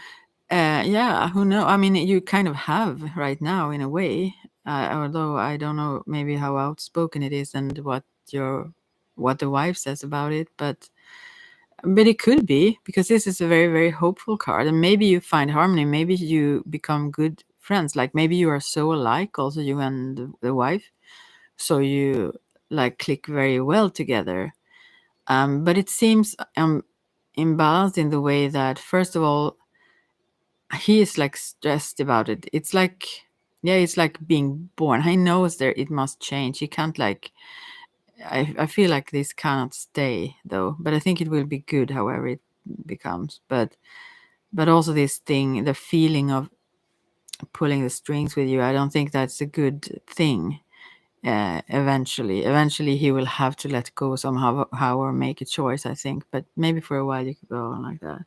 yeah, who know? I mean, you kind of have right now in a way. Although I don't know maybe how outspoken it is and what the wife says about it, but it could be because this is a very very hopeful card, and maybe you find harmony. Maybe you become good friends. Like maybe you are so alike, also you and the wife, so you like click very well together. But it seems imbalanced in the way that, first of all, he is like stressed about it. It's like, yeah, it's like being born. He knows there it must change. He can't like. I feel like this cannot stay though, but I think it will be good however it becomes. But also this thing, the feeling of pulling the strings with you. I don't think that's a good thing. Eventually he will have to let go somehow, or make a choice, I think. But maybe for a while you could go on like that.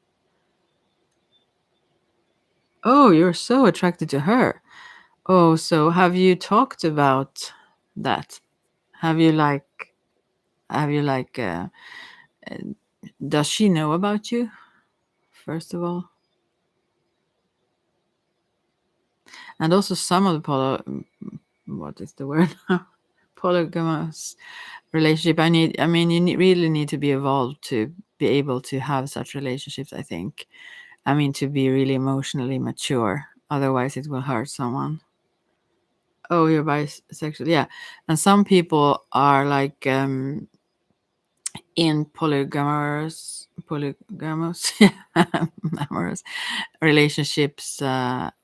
Oh, you're so attracted to her. Oh, so have you talked about that? Have you like have you like does she know about you, first of all? And also some of the what is the word now? Polygamous relationship. I mean, really need to be evolved to be able to have such relationships, I think. I mean, to be really emotionally mature. Otherwise, it will hurt someone. Oh, you're bisexual. Yeah. And some people are like in polygamous amorous relationships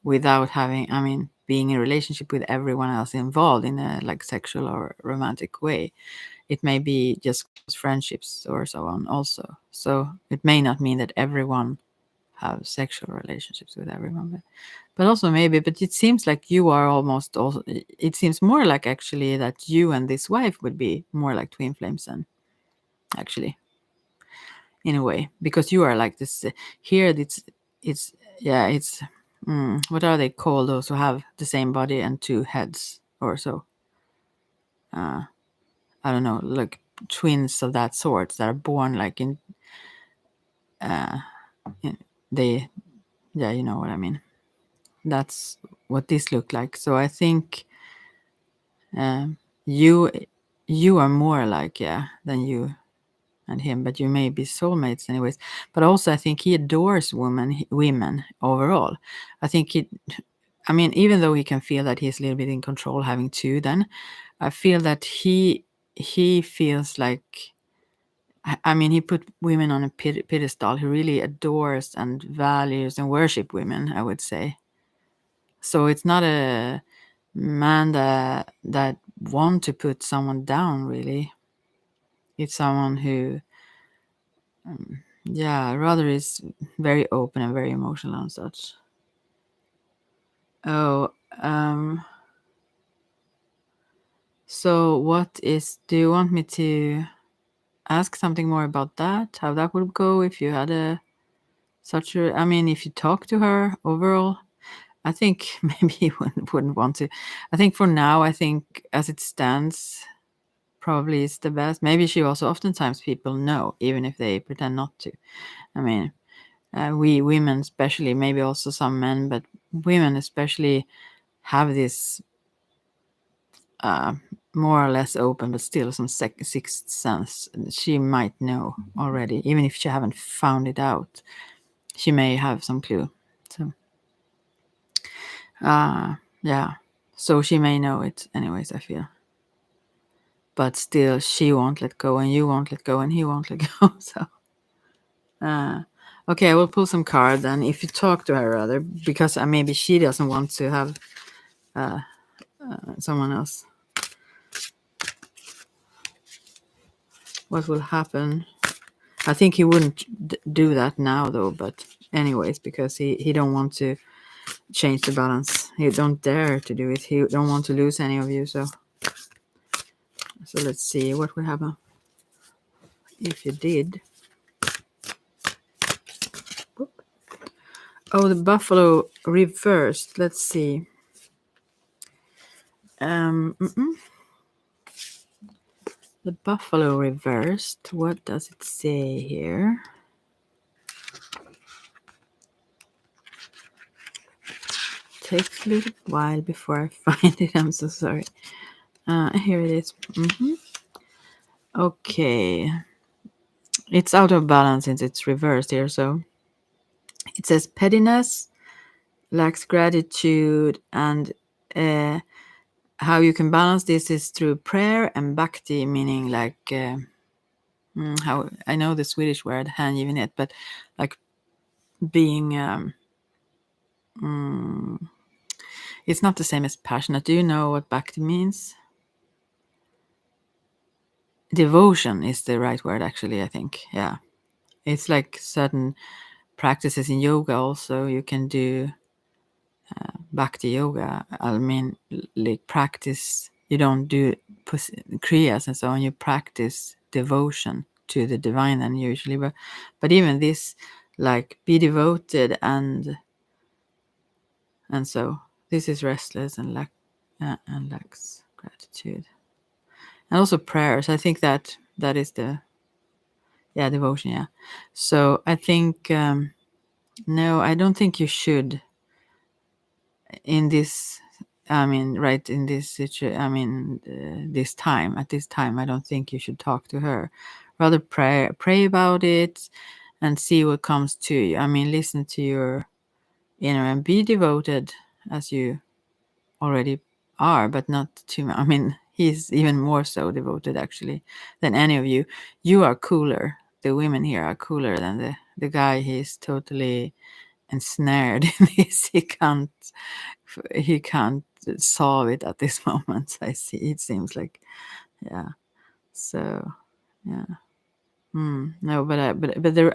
without having, I mean, being in a relationship with everyone else involved in a like sexual or romantic way. It may be just close friendships or so on also. So it may not mean that everyone have sexual relationships with everyone, but also maybe, but it seems like you are almost also, it seems more like actually that you and this wife would be more like twin flames than actually, in a way, because you are like this here it's yeah, it's what are they called, those who have the same body and two heads or so? I don't know, like twins of that sort that are born like in they, yeah, you know what I mean. That's what this looked like. So I think um, you are more like, yeah, than you and him, but you may be soulmates anyways. But also I think he adores women overall. I think I mean, even though he can feel that he's a little bit in control having two, then I feel that he feels like, I mean, he put women on a pedestal. He really adores and values and worship women, I would say. So it's not a man that want to put someone down, really. It's someone who Yeah, rather is very open and very emotional and such. Oh, so do you want me to ask something more about that? How that would go if you had I mean, if you talk to her overall? I think maybe you wouldn't want to. I think for now, I think as it stands, probably is the best. Maybe she also, oftentimes people know, even if they pretend not to. I mean, we women, especially, maybe also some men, but women especially have this uh, more or less open, but still some sixth sense. She might know already, even if she haven't found it out. She may have some clue. So, yeah. So she may know it, anyways. I feel, but still, she won't let go, and you won't let go, and he won't let go. So, okay, I will pull some cards, and if you talk to her, rather, because maybe she doesn't want to have someone else. What will happen? I think he wouldn't do that now, though. But anyways, because he don't want to change the balance. He don't dare to do it. He don't want to lose any of you. So let's see what will happen if you did. Whoop. Oh, the buffalo reversed. Let's see. The buffalo reversed. What does it say here? Takes a little while before I find it. I'm so sorry. Here it is. Okay. It's out of balance since it's reversed here. So it says pettiness, lacks gratitude, and how you can balance this is through prayer and bhakti, meaning like how I know the Swedish word hängivenhet, but like being it's not the same as passionate. Do you know what bhakti means? Devotion is the right word, actually, I think. Yeah. It's like certain practices in yoga also. You can do bhakti yoga. I mean, like practice, you don't do kriyas and so on. You practice devotion to the divine then usually. But even this, like be devoted and so this is restless and lacks gratitude. And also prayers. I think that is the devotion. Yeah. So I think no, I don't think you should in this. I mean, right in this situation. I mean, this time at this time, I don't think you should talk to her. Rather pray about it, and see what comes to you. I mean, listen to your inner and be devoted as you already are, but not too much. I mean, he's even more so devoted actually than any of you. You are cooler. The women here are cooler than the guy. He's totally ensnared in this. He can't solve it at this moment. I see. It seems like, yeah. So, yeah. No, but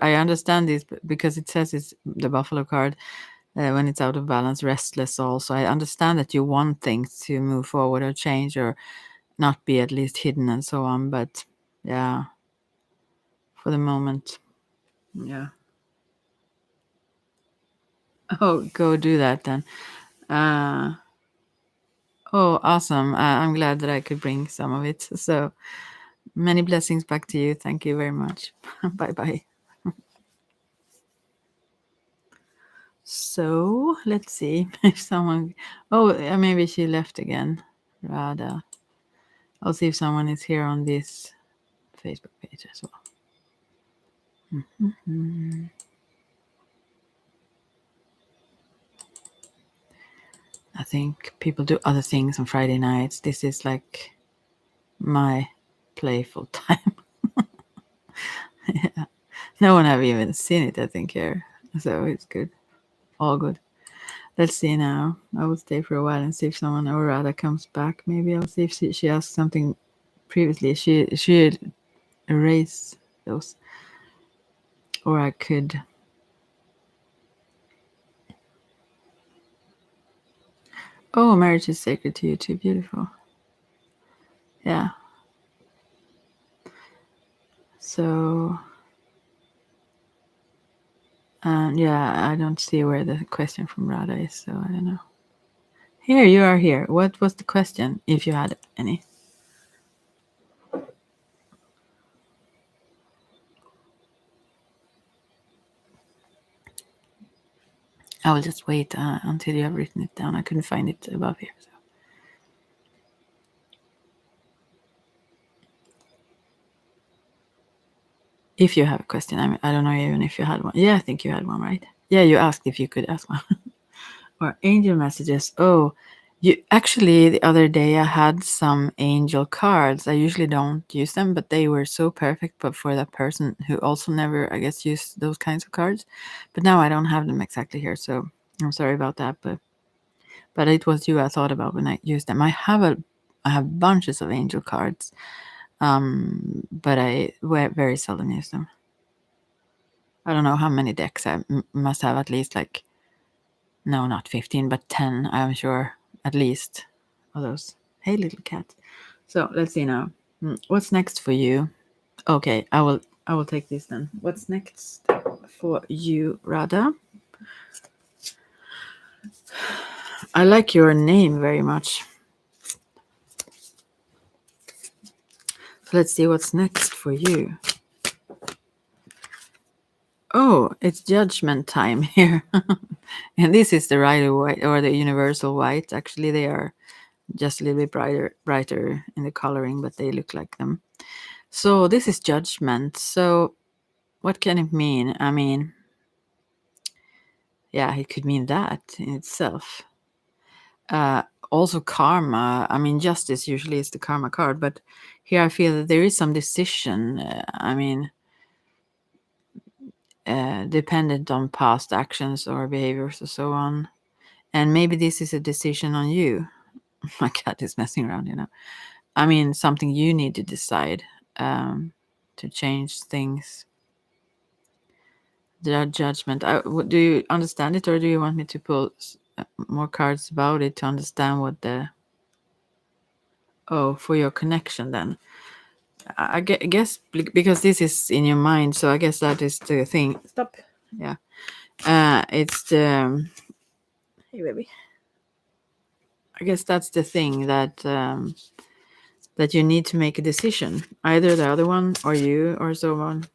I understand this because it says it's the buffalo card. When it's out of balance, restless also. I understand that you want things to move forward or change or not be at least hidden and so on. But yeah, for the moment, yeah. Oh, go do that then. Uh, oh, awesome. I'm glad that I could bring some of it. So many blessings back to you. Thank you very much. Bye bye. So let's see if someone. Oh, maybe she left again. Rada. I'll see if someone is here on this Facebook page as well. I think people do other things on Friday nights. This is like my playful time. Yeah. No one have even seen it, I think, here. So it's good. All good. Let's see now. I will stay for a while and see if someone or Rada comes back. Maybe I'll see if she asked something previously. She erased those. Or I could... Oh, marriage is sacred to you too. Beautiful. Yeah. So, yeah, I don't see where the question from Radha is, so I don't know. Here, you are here. What was the question, if you had any? I will just wait until you have written it down. I couldn't find it above here. So. If you have a question, I don't know even if you had one. Yeah, I think you had one, right? Yeah, you asked if you could ask one. Or angel messages. Oh, you actually, the other day I had some angel cards. I usually don't use them, but they were so perfect. But for that person who also never, I guess, used those kinds of cards. But now I don't have them exactly here, so I'm sorry about that. But it was you I thought about when I used them. I have bunches of angel cards, but I very seldom use them. I don't know how many decks. I must have at least like, no, not 15, but 10, I'm sure, at least, of those. Hey, little cat. So let's see now. What's next for you? Okay, I will take this then. What's next for you, Radha? I like your name very much. So let's see what's next for you. Oh, it's judgment time here. And this is the Rider White or the Universal White. Actually, they are just a little bit brighter in the coloring, but they look like them. So this is judgment. So what can it mean? I mean, yeah, it could mean that in itself. Also karma. I mean, justice usually is the karma card, but here I feel that there is some decision. Dependent on past actions or behaviors or so on. And maybe this is a decision on you. My cat is messing around, I mean, something you need to decide to change things. The judgment. Do you understand it, or do you want me to pull more cards about it to understand what the... Oh, for your connection then. I guess because this is in your mind, so I guess that is the thing. Stop. Yeah. It's the... Hey, baby. I guess that's the thing that that you need to make a decision, either the other one or you or so on.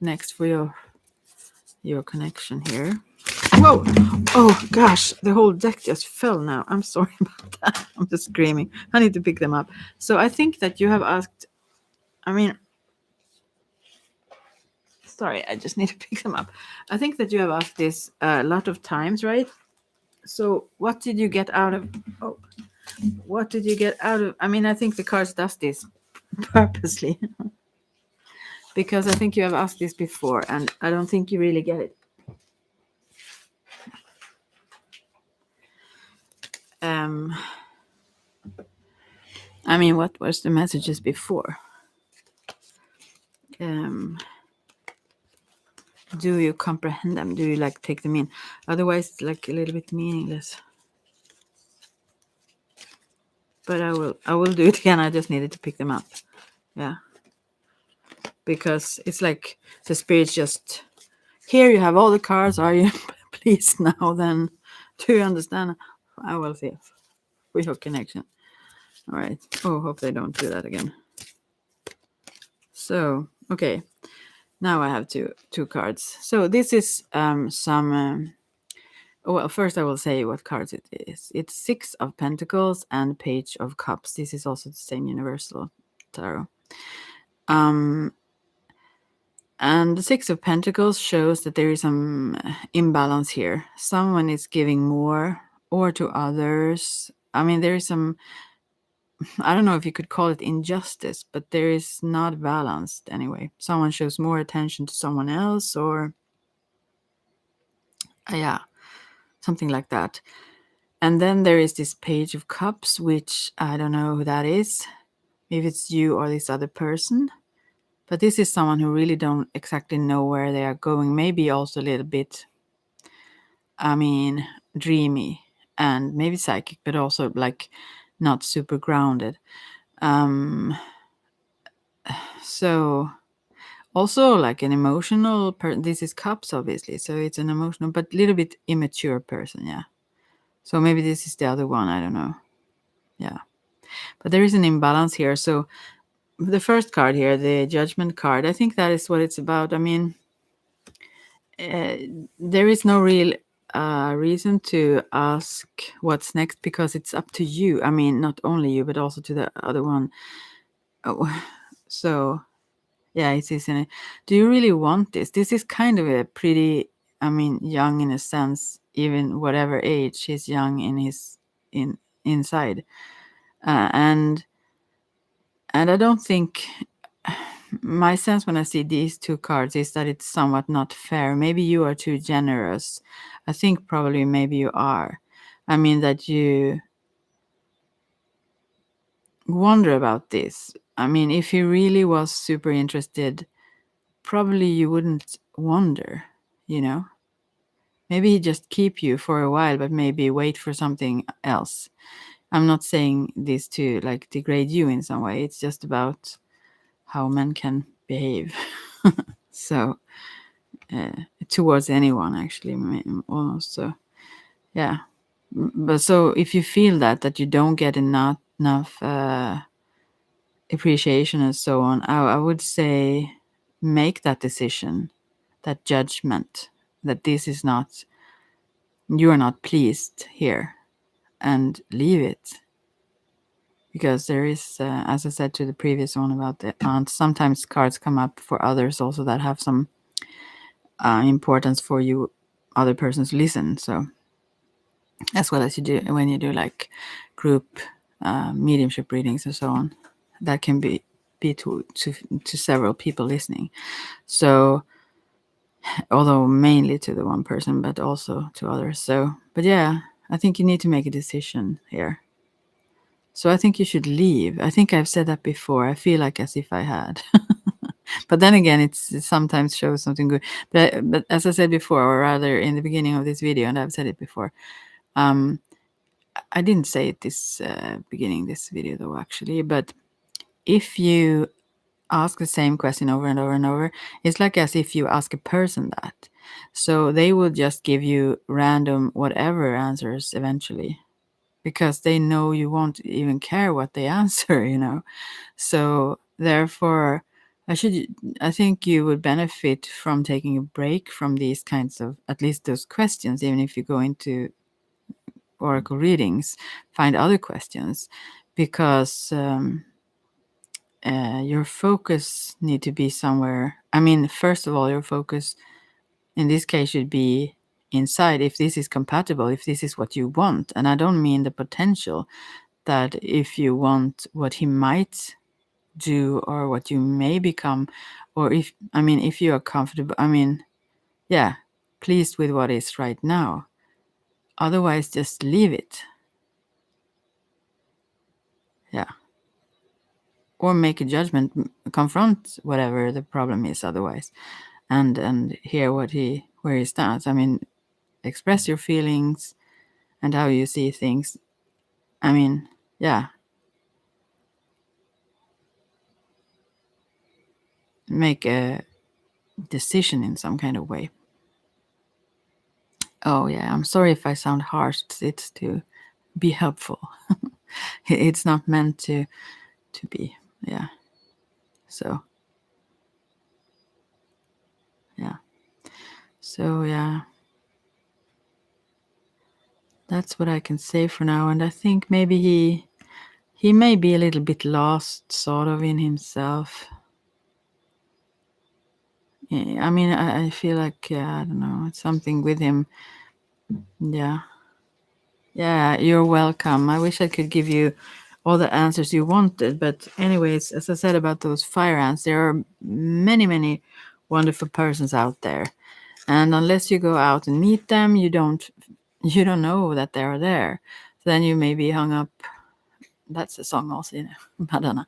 Next for your connection here. Whoa! Oh gosh, the whole deck just fell now. I'm sorry about that. I'm just screaming. I need to pick them up. So I think that you have asked. I mean, sorry, I just need to pick them up. I think that you have asked this a lot of times, right? So what did you get out of... Oh, what did you get out of... I mean, I think the cards does this purposely because I think you have asked this before, and I don't think you really get it. I mean, what was the messages before? Do you comprehend them? Do you like take them in? Otherwise, it's like a little bit meaningless. But I will do it again. I just needed to pick them up. Yeah. Because it's like the spirit's just... Here you have all the cards. Are you pleased now? Then do you understand? I will see for your connection. All right. Oh, hope they don't do that again. So, okay. Now I have two cards. So this is some... well, first I will say what cards it is. It's 6 of Pentacles and Page of Cups. This is also the same Universal Tarot. And the 6 of Pentacles shows that there is some imbalance here. Someone is giving more or to others. I mean, there is some... I don't know if you could call it injustice, but there is not balanced anyway. Someone shows more attention to someone else, or yeah, something like that. And then there is this Page of Cups, which I don't know who that is. If it's you or this other person. But this is someone who really don't exactly know where they are going. Maybe also a little bit, dreamy and maybe psychic, but also like not super grounded. So also like an emotional person. This is cups, obviously, so it's an emotional but little bit immature person. Yeah. So maybe this is the other one. I don't know. Yeah. But there is an imbalance here. So the first card here, the judgment card, I think that is what it's about. There is no real reason to ask what's next because it's up to you. Not only you, but also to the other one. Oh, so yeah, it is. Do you really want this? This is kind of a pretty, young in a sense. Even whatever age, he's young in his inside, and I don't think my sense when I see these two cards is that it's somewhat not fair. Maybe you are too generous. I think probably maybe you are. That you wonder about this. If he really was super interested, probably you wouldn't wonder, you know? Maybe he just keep you for a while, but maybe wait for something else. I'm not saying this to like degrade you in some way. It's just about how men can behave. So towards anyone actually almost. So yeah. But so if you feel that you don't get enough appreciation and so on, I would say make that decision, that judgment, that this is not, you are not pleased here, and leave it. Because there is, as I said to the previous one about the aunt, sometimes cards come up for others also that have some importance for you, other persons listen. So as well as you do when you do like group mediumship readings and so on, that can be to several people listening. So although mainly to the one person, but also to others. So, but yeah, I think you need to make a decision here. So I think you should leave. I think I've said that before. I feel like as if I had. But then again, it sometimes shows something good. But as I said before, or rather in the beginning of this video, and I've said it before, I didn't say it this beginning this video though, actually. But if you ask the same question over and over and over, it's like as if you ask a person that. So they will just give you random whatever answers eventually, because they know you won't even care what they answer. So therefore, I think you would benefit from taking a break from these kinds of, at least those questions, even if you go into oracle readings, find other questions, because your focus need to be somewhere. First of all, your focus in this case should be inside, if this is compatible, if this is what you want. And I don't mean the potential, that if you want what he might do or what you may become, or if you are comfortable, yeah, pleased with what is right now. Otherwise, just leave it. Yeah. Or make a judgment, confront whatever the problem is otherwise, and hear where he stands. Express your feelings and how you see things. Yeah. Make a decision in some kind of way. Oh yeah, I'm sorry if I sound harsh. It's to be helpful. It's not meant to be. Yeah. So yeah. So yeah. That's what I can say for now. And I think maybe he may be a little bit lost sort of in himself. Yeah, I feel like, I don't know, it's something with him. Yeah. Yeah, you're welcome. I wish I could give you all the answers you wanted. But anyways, as I said about those fire ants, there are many, many wonderful persons out there. And unless you go out and meet them, you don't know that they are there. So then you may be hung up. That's a song also, Madonna.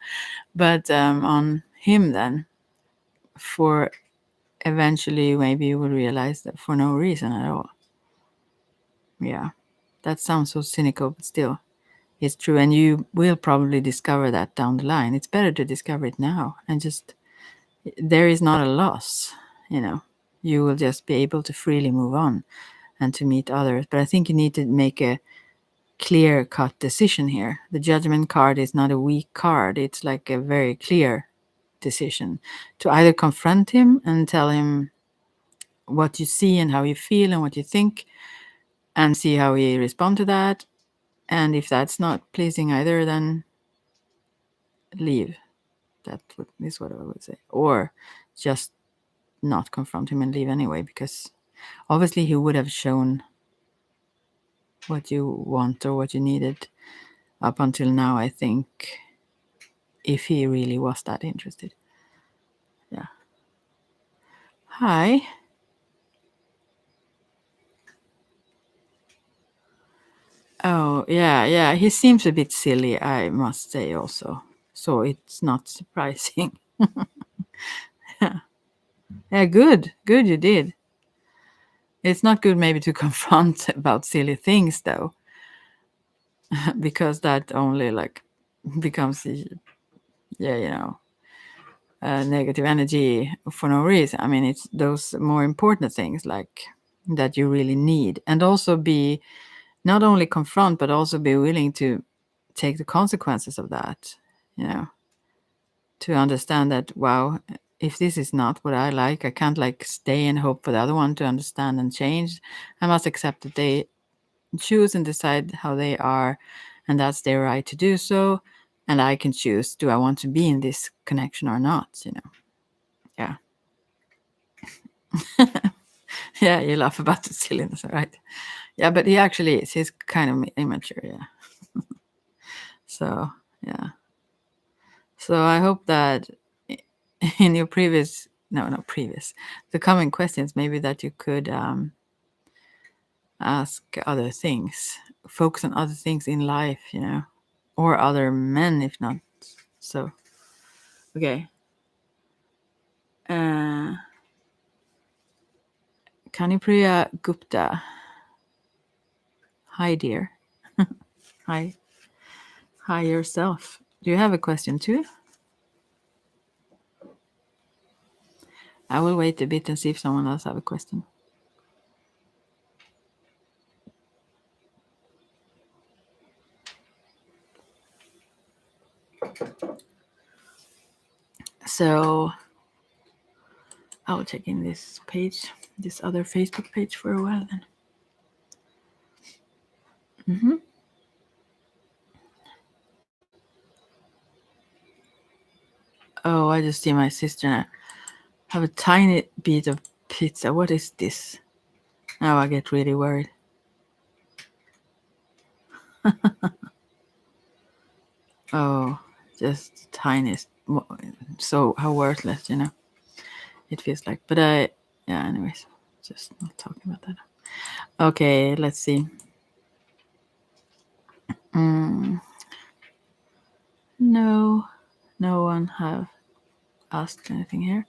But on him then. for eventually maybe you will realize that for no reason at all. Yeah, that sounds so cynical, but still, it's true. And you will probably discover that down the line. It's better to discover it now and just, there is not a loss, you know. You will just be able to freely move on and to meet others. But I think you need to make a clear cut decision here. The judgment card is not a weak card, it's like a very clear decision to either confront him and tell him what you see and how you feel and what you think, and see how he responds to that. And if that's not pleasing either, then leave. That is what I would say. Or just not confront him and leave anyway, because obviously he would have shown what you want or what you needed up until now, I think, if he really was that interested. Yeah. Hi. Oh, yeah. He seems a bit silly, I must say also. So it's not surprising. Yeah, good. Good you did. It's not good maybe to confront about silly things though, because that only like becomes, yeah, negative energy for no reason. I mean, it's those more important things like that you really need, and also be not only confront but also be willing to take the consequences of that. You know, to understand that, wow, if this is not what I like, I can't like stay and hope for the other one to understand and change. I must accept that they choose and decide how they are, and that's their right to do so. And I can choose, do I want to be in this connection or not? Yeah. Yeah, you laugh about the silliness, right? Yeah, but he actually is. He's kind of immature, yeah. So, yeah. So I hope that in your previous, no, not previous, the coming questions, maybe that you could ask other things, focus on other things in life, or other men, if not. So, okay. Kanipriya Gupta. Hi, dear. Hi. Hi yourself. Do you have a question too? I will wait a bit and see if someone else have a question. So I will check in this page, this other Facebook page for a while then. Oh, I just see my sister now. Have a tiny bit of pizza. What is this? Now I get really worried. Oh, just tiniest. So how worthless, it feels like. But yeah, anyways, just not talking about that. Okay, let's see. No one have asked anything here.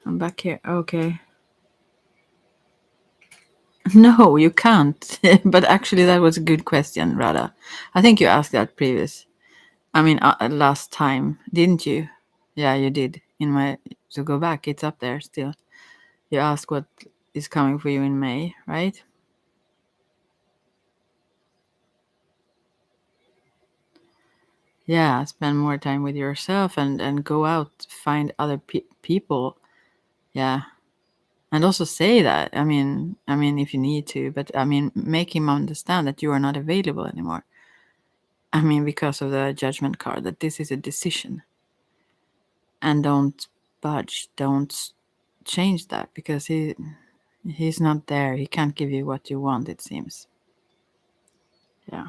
I'm back here. Okay. No, you can't. But actually, that was a good question, Radha. I think you asked that last time, didn't you? Yeah, you did. So go back. It's up there still. You asked what is coming for you in May, right? Yeah, spend more time with yourself and go out, find other people. Yeah, and also say that. I mean, if you need to, but make him understand that you are not available anymore. Because of the judgment card, that this is a decision, and don't budge, don't change that, because he's not there. He can't give you what you want, it seems. Yeah.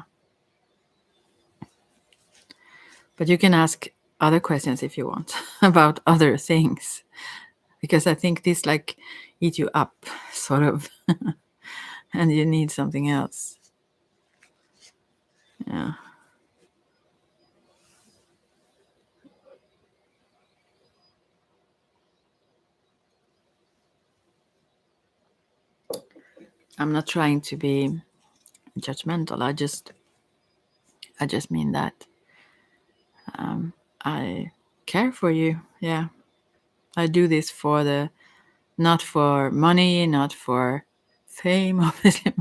But you can ask other questions if you want about other things, because I think this like eat you up, sort of, and you need something else. Yeah. I'm not trying to be judgmental. I just mean that I care for you. Yeah, I do this for not for money, not for fame, obviously,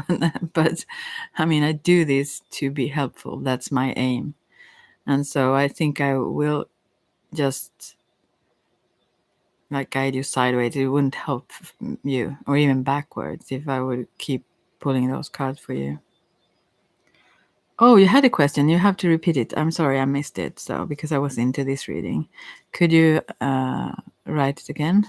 but I mean, I do this to be helpful. That's my aim. And so I think I will just like guide you sideways. It wouldn't help you, or even backwards, if I would keep pulling those cards for you. Oh, you had a question. You have to repeat it. I'm sorry, I missed it. So because I was into this reading, could you write it again?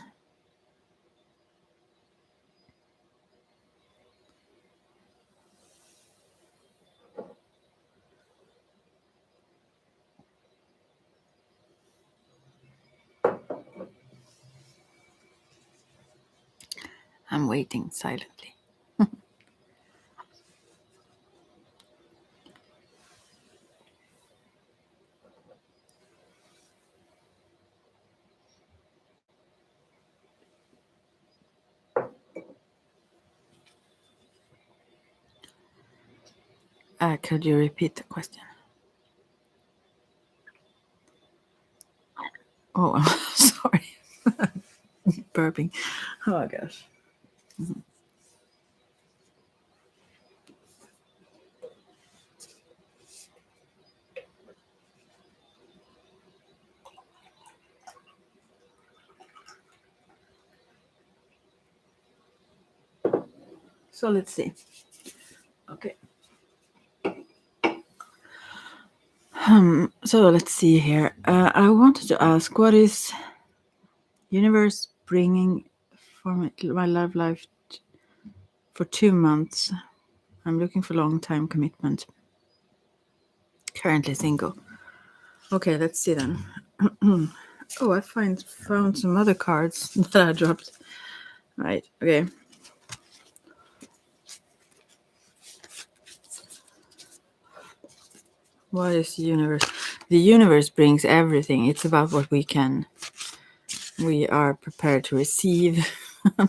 I'm waiting silently. Could you repeat the question? Oh, I'm sorry. Burping. Oh, gosh. So let's see. Okay. So let's see here. I wanted to ask, what is universe bringing for my love life for 2 months? I'm looking for long-time commitment. Currently single. Okay, let's see then. Oh, I found some other cards that I dropped. Right. Okay. What is the universe? The universe brings everything. It's about what we are prepared to receive.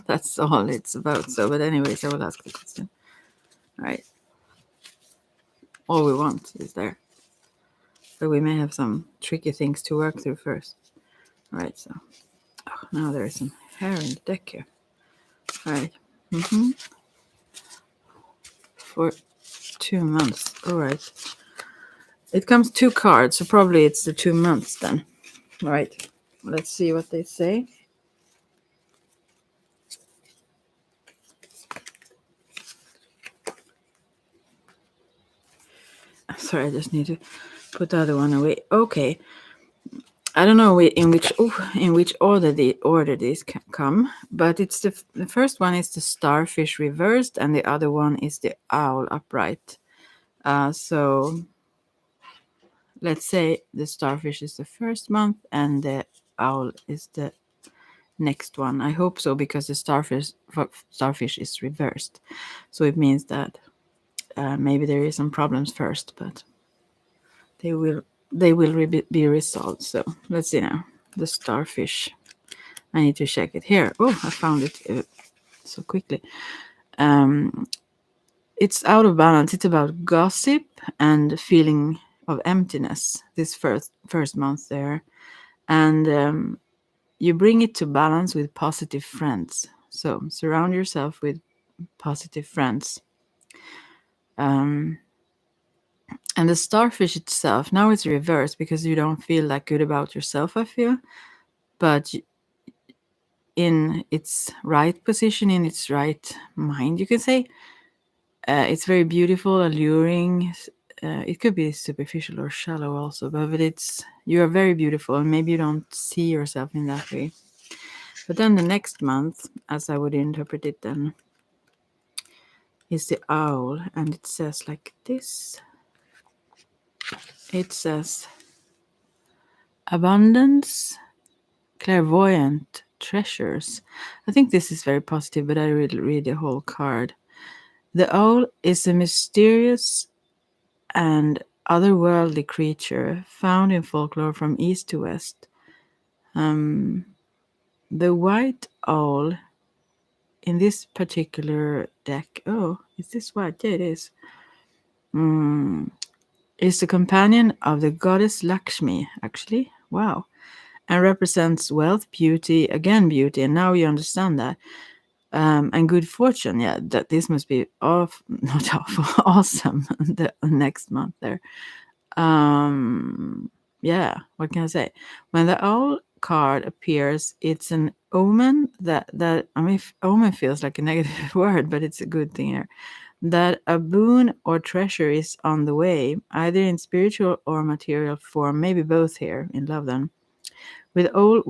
That's all it's about. So, but anyways, I will ask the question. All right. All we want is there. But we may have some tricky things to work through first. All right. So, now there is some hair in the deck here. All right. For 2 months. All right. It comes 2 cards, so probably it's the 2 months then. All right. Let's see what they say. Sorry, I just need to put the other one away. Okay. I don't know in which order these come, but it's the first one is the starfish reversed, and the other one is the owl upright. So let's say the starfish is the first month, and the owl is the next one. I hope so, because the starfish is reversed, so it means that maybe there is some problems first, but they will be resolved. So let's see now. The starfish. I need to check it here. Oh, I found it so quickly. It's out of balance. It's about gossip and feeling of emptiness this first month there, and you bring it to balance with positive friends. So surround yourself with positive friends. And the starfish itself, now it's reversed because you don't feel that good about yourself, I feel. But in its right position, in its right mind, you can say, it's very beautiful, alluring. It could be superficial or shallow also, but you are very beautiful, and maybe you don't see yourself in that way. But then the next month, as I would interpret it then, is the owl, and it says like this. It says abundance, clairvoyant treasures. I think this is very positive, but I will read the whole card. The owl is a mysterious and otherworldly creature found in folklore from east to west. The white owl in this particular deck, oh, is this what? Yeah, it is. Is the companion of the goddess Lakshmi, actually. Wow. And represents wealth, beauty, again beauty, and now you understand that. And good fortune. Yeah, that this must be off, not awful, awesome. The next month there. Yeah, what can I say? When the owl card appears, it's an omen that I mean, omen feels like a negative word, but it's a good thing here. That a boon or treasure is on the way, either in spiritual or material form, maybe both here in love then. With all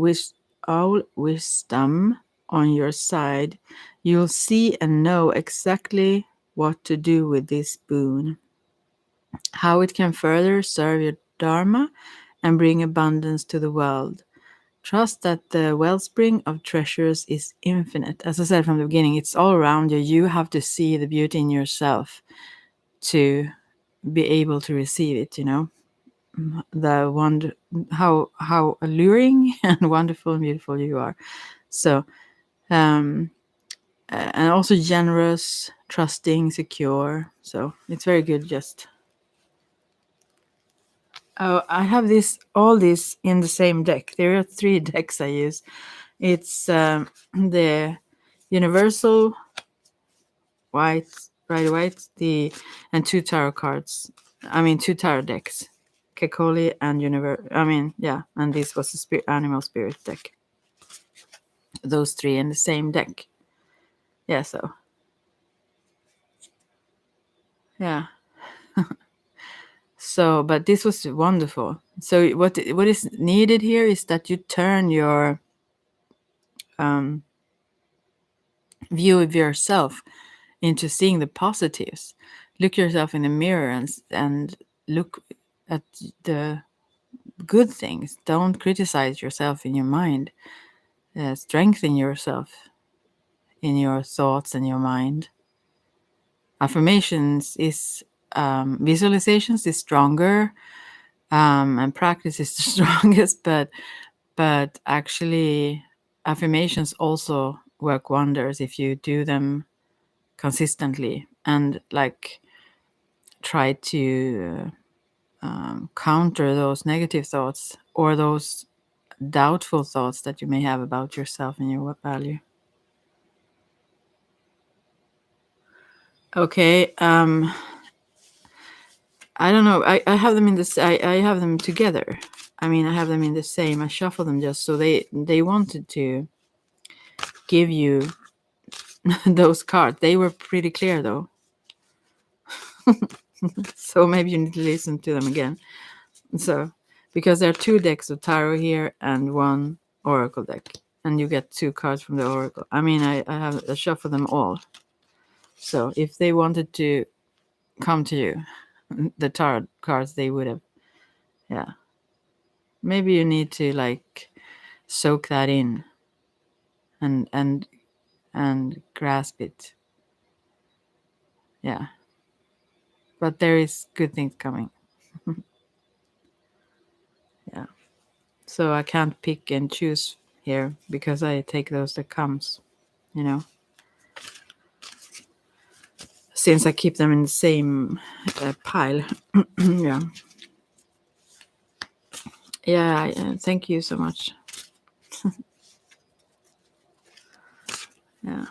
wisdom on your side, you'll see and know exactly what to do with this boon, how it can further serve your dharma and bring abundance to the world. Trust that the wellspring of treasures is infinite. As I said from the beginning, it's all around you. You have to see the beauty in yourself to be able to receive it, you know. The wonder, how alluring and wonderful and beautiful you are. So and also generous, trusting, secure. So it's very good. Just oh, I have all this in the same deck. There are 3 decks I use. It's the universal white, white, and 2 tarot cards. I mean 2 tarot decks. Kekoli and I mean, yeah, and this was a animal spirit deck. Those 3 in the same deck. Yeah, so yeah. So, but this was wonderful. So what is needed here is that you turn your view of yourself into seeing the positives. Look yourself in the mirror and look at the good things. Don't criticize yourself in your mind. Strengthen yourself in your thoughts and your mind. Affirmations is visualizations is stronger, and practice is the strongest. But actually, affirmations also work wonders if you do them consistently and like try to counter those negative thoughts or those doubtful thoughts that you may have about yourself and your value. Okay. I don't know. I have them in this. I have them together. I mean, I have them in the same. I shuffle them just so they wanted to give you those cards. They were pretty clear though. So maybe you need to listen to them again. So because there are 2 decks of tarot here and 1 oracle deck, and you get 2 cards from the oracle. I mean, I shuffle them all. So if they wanted to come to you, the tarot cards, they would have. Yeah. Maybe you need to like soak that in and grasp it. Yeah. But there is good things coming. Yeah. So I can't pick and choose here because I take those that comes, you know. Since I keep them in the same pile. Yeah. Yeah, thank you so much. Yeah.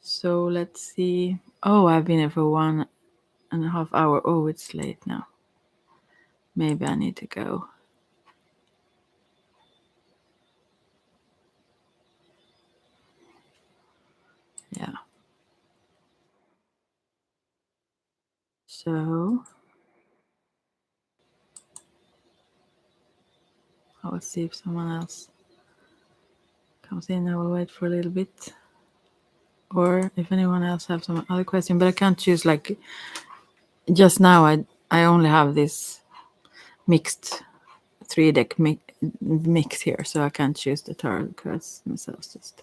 So let's see. Oh, I've been here for 1.5 hours. Oh, it's late now. Maybe I need to go. Yeah. So I will see if someone else comes in. I will wait for a little bit. Or if anyone else have some other question, but I can't choose like just now. I only have this mixed 3 deck mix here, so I can't choose the tarot cards themselves. Just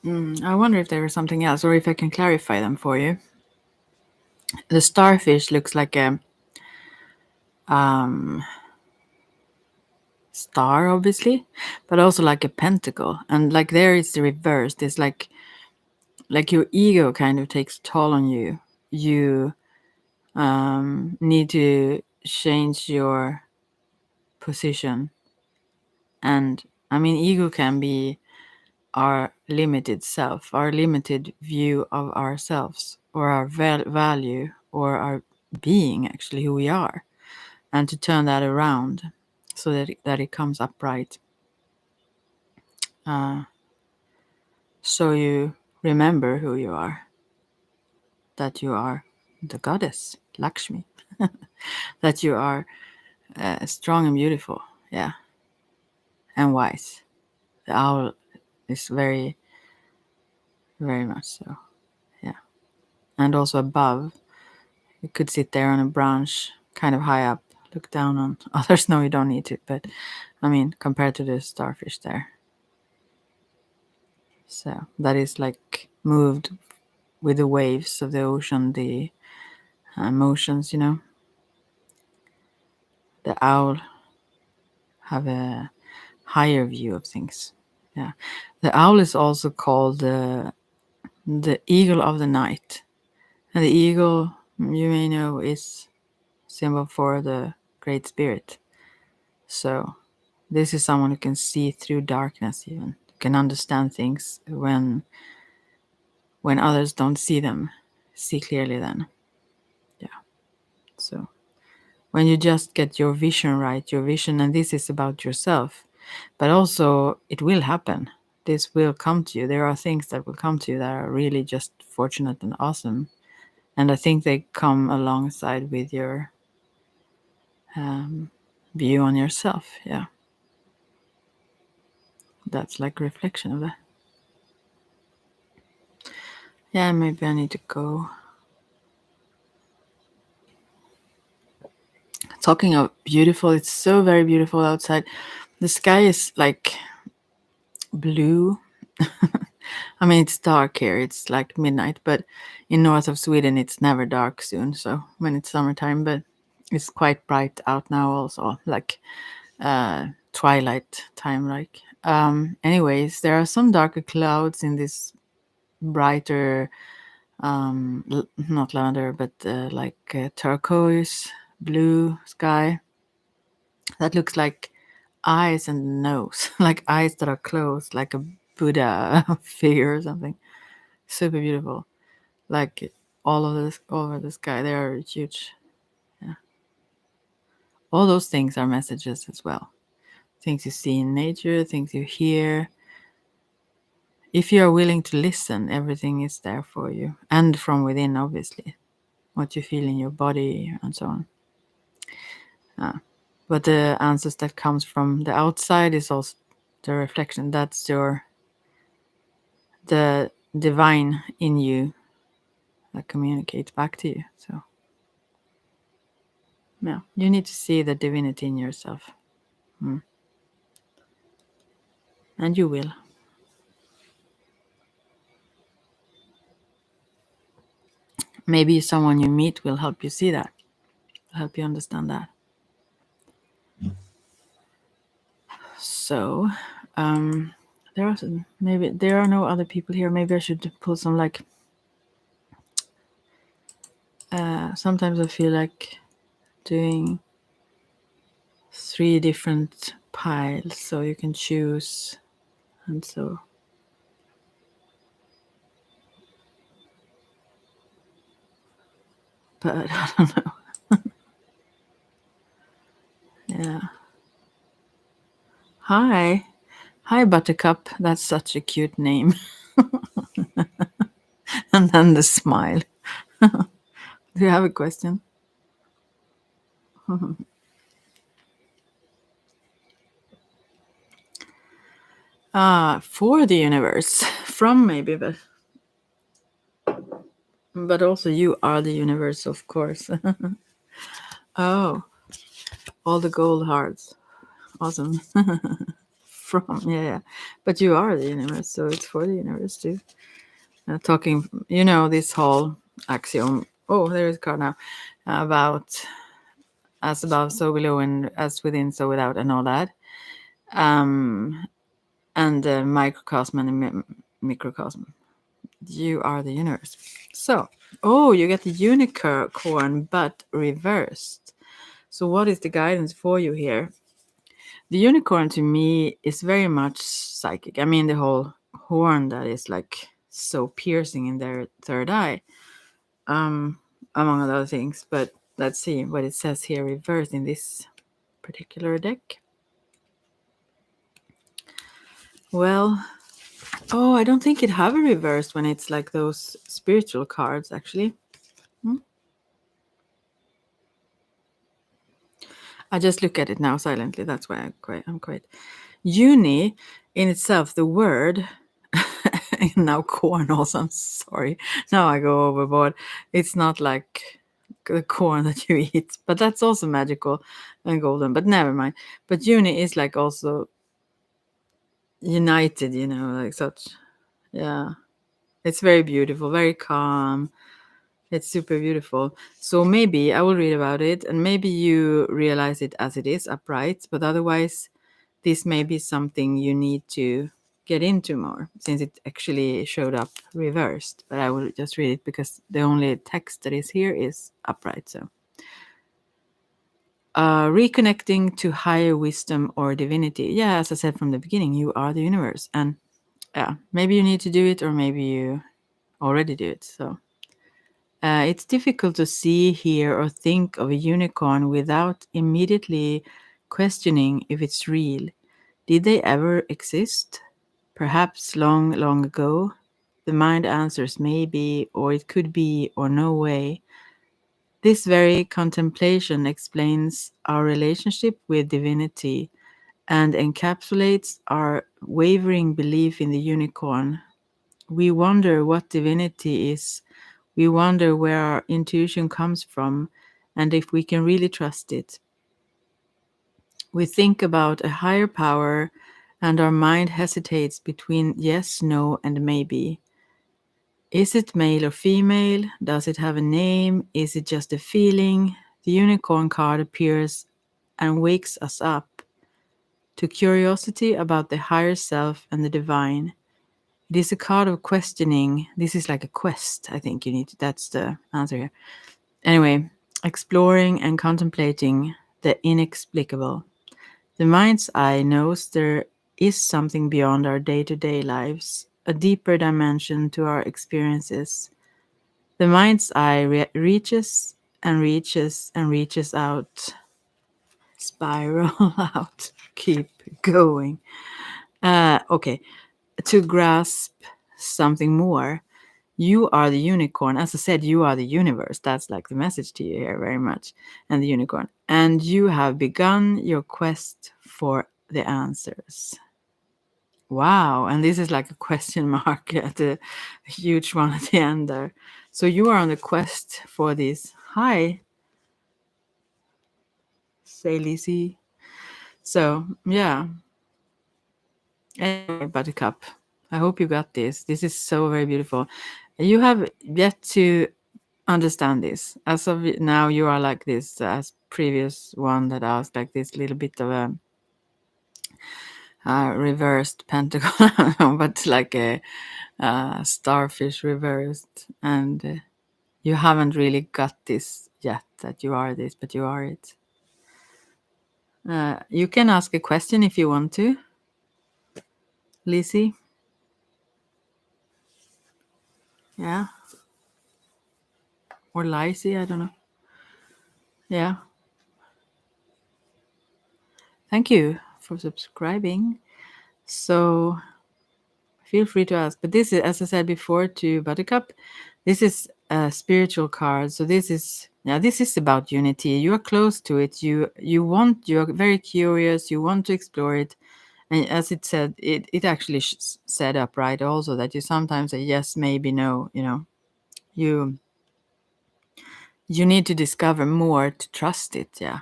I wonder if there is something else, or if I can clarify them for you. The starfish looks like a star, obviously, but also like a pentacle. And like there is the reverse. It's like your ego kind of takes toll on you. You need to change your position. And I mean, ego can be our limited self, our limited view of ourselves, or our value, or our being, actually, who we are. And to turn that around so that it comes upright. So you remember who you are, that you are the goddess, Lakshmi, that you are strong and beautiful, yeah, and wise. The owl is very, very much so, yeah. And also above, you could sit there on a branch, kind of high up, look down on others. No, you don't need to, but I mean, compared to the starfish there. So that is like moved with the waves of the ocean, the emotions, The owl have a higher view of things. Yeah. The owl is also called the eagle of the night. And the eagle, you may know, is symbol for the great spirit. So this is someone who can see through darkness, even can understand things when others don't see clearly then. Yeah. So when you just get your vision right, and this is about yourself, but also it will happen. This will come to you. There are things that will come to you that are really just fortunate and awesome. And I think they come alongside with your view on yourself. Yeah. That's like a reflection of that. Yeah, maybe I need to go. Talking of beautiful, it's so very beautiful outside. The sky is like blue. I mean, it's dark here. It's like midnight, but in north of Sweden, it's never dark soon. So when it's summertime, but it's quite bright out now also, like twilight time. Like, anyways, there are some darker clouds in this brighter, not lavender, but like turquoise blue sky that looks like eyes and nose, like eyes that are closed, like a Buddha figure or something. Super beautiful. Like all of this all over the sky, they are huge. Yeah. All those things are messages as well. Things you see in nature, things you hear. If you are willing to listen, everything is there for you. And from within, obviously. What you feel in your body and so on. But the answers that comes from the outside is also the reflection. That's the divine in you that communicates back to you. So yeah, you need to see the divinity in yourself. And you will. Maybe someone you meet will help you see that, help you understand that. So maybe there are no other people here. Maybe I should pull some like sometimes I feel like doing 3 different piles so you can choose, and so but I don't know. Yeah. Hi Buttercup, that's such a cute name. And then the smile. Do you have a question? For the universe. From maybe, but also you are the universe, of course. Oh, all the gold hearts. Awesome. From, yeah. But you are the universe, so it's for the universe too. Talking, this whole axiom Oh, there is a card now about as above, so below, and as within, so without, and all that. And microcosm and microcosm. You are the universe. So, oh, you get the unicorn, but reversed. So, what is the guidance for you here? The unicorn to me is very much psychic. I mean, the whole horn that is like so piercing in their third eye, among other things. But let's see what it says here reversed in this particular deck. Well, oh, I don't think it have a reverse when it's like those spiritual cards, actually. I just look at it now silently. That's why I'm quite. Uni in itself, the word, now corn also, I'm sorry. Now I go overboard. It's not like the corn that you eat, but that's also magical and golden, but never mind. But uni is like also united, like such. Yeah. It's very beautiful, very calm. It's super beautiful. So maybe I will read about it and maybe you realize it as it is upright, but otherwise, this may be something you need to get into more since it actually showed up reversed. But I will just read it because the only text that is here is upright. So, reconnecting to higher wisdom or divinity. Yeah, as I said from the beginning, you are the universe. And yeah, maybe you need to do it or maybe you already do it. So, it's difficult to see, hear, or think of a unicorn without immediately questioning if it's real. Did they ever exist? Perhaps long, long ago? The mind answers maybe, or it could be, or no way. This very contemplation explains our relationship with divinity and encapsulates our wavering belief in the unicorn. We wonder what divinity is. We wonder where our intuition comes from and if we can really trust it. We think about a higher power and our mind hesitates between yes, no, and maybe. Is it male or female? Does it have a name? Is it just a feeling? The unicorn card appears and wakes us up to curiosity about the higher self and the divine. It is a card of questioning. This is like a quest, I think you need to, that's the answer here. Anyway, exploring and contemplating the inexplicable. The mind's eye knows there is something beyond our day to day lives, a deeper dimension to our experiences. The mind's eye reaches and reaches and reaches out. Spiral out. Keep going. Okay, to grasp something more. You are the unicorn. As I said, you are the universe. That's like the message to you here, very much. And the unicorn. And you have begun your quest for the answers. Wow. And this is like a question mark at the huge one at the end there. So you are on the quest for this. Hi, say Lizzie. So, yeah. Anyway, Buttercup, I hope you got this. This is so very beautiful. You have yet to understand this. As of now, you are like this, as previous one that asked like this little bit of a reversed pentagon, but like a starfish reversed. And you haven't really got this yet that you are this, but you are it. You can ask a question if you want to, Lizzie. Yeah. Or Lizzie, I don't know. Yeah. Thank you for subscribing. So feel free to ask. But this is, as I said before to Buttercup, this is a spiritual card. So this is about unity. You are close to it. You're very curious. You want to explore it. And as it said, it actually set up right also that you sometimes say yes, maybe no. You need to discover more to trust it. Yeah,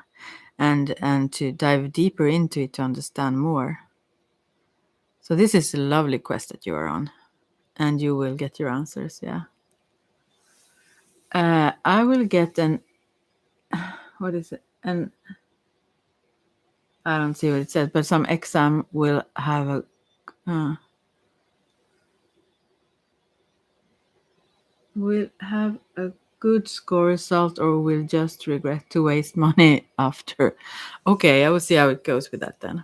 and to dive deeper into it to understand more. So this is a lovely quest that you are on, and you will get your answers. Yeah. I will get an, what is it? An, I don't see what it says, but some exam will have a, will have a good score result or will just regret to waste money after. Okay, I will see how it goes with that then.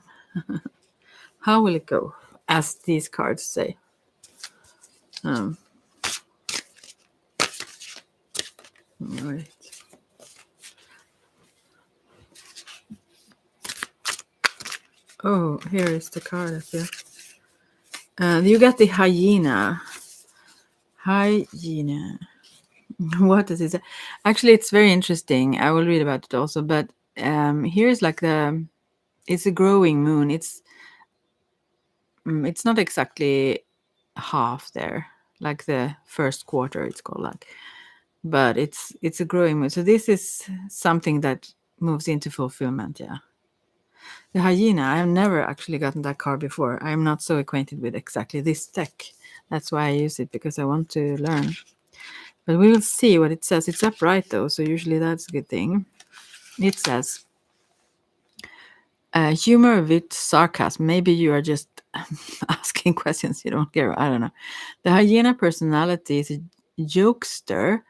How will it go? As these cards say. Right. Oh, here is the card I feel. You got the hyena. Hyena. What does it say? Actually, it's very interesting. I will read about it also. But here's like it's a growing moon. It's not exactly half there, like the first quarter. It's called like, but it's a growing moon. So this is something that moves into fulfillment. Yeah. The hyena. I have never actually gotten that card before. I am not so acquainted with exactly this deck. That's why I use it, because I want to learn. But we will see what it says. It's upright though, so usually that's a good thing. It says, humor with sarcasm. Maybe you are just asking questions you don't get. I don't know. The hyena personality is a jokester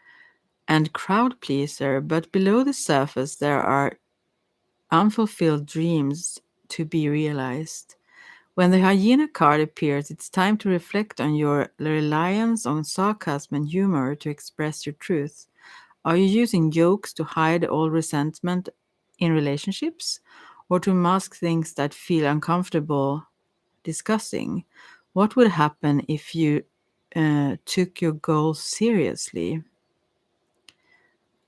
and crowd pleaser, but below the surface there are unfulfilled dreams to be realized. When the hyena card appears, it's time to reflect on your reliance on sarcasm and humor to express your truth. Are you using jokes to hide all resentment in relationships or to mask things that feel uncomfortable discussing? What would happen if you took your goals seriously?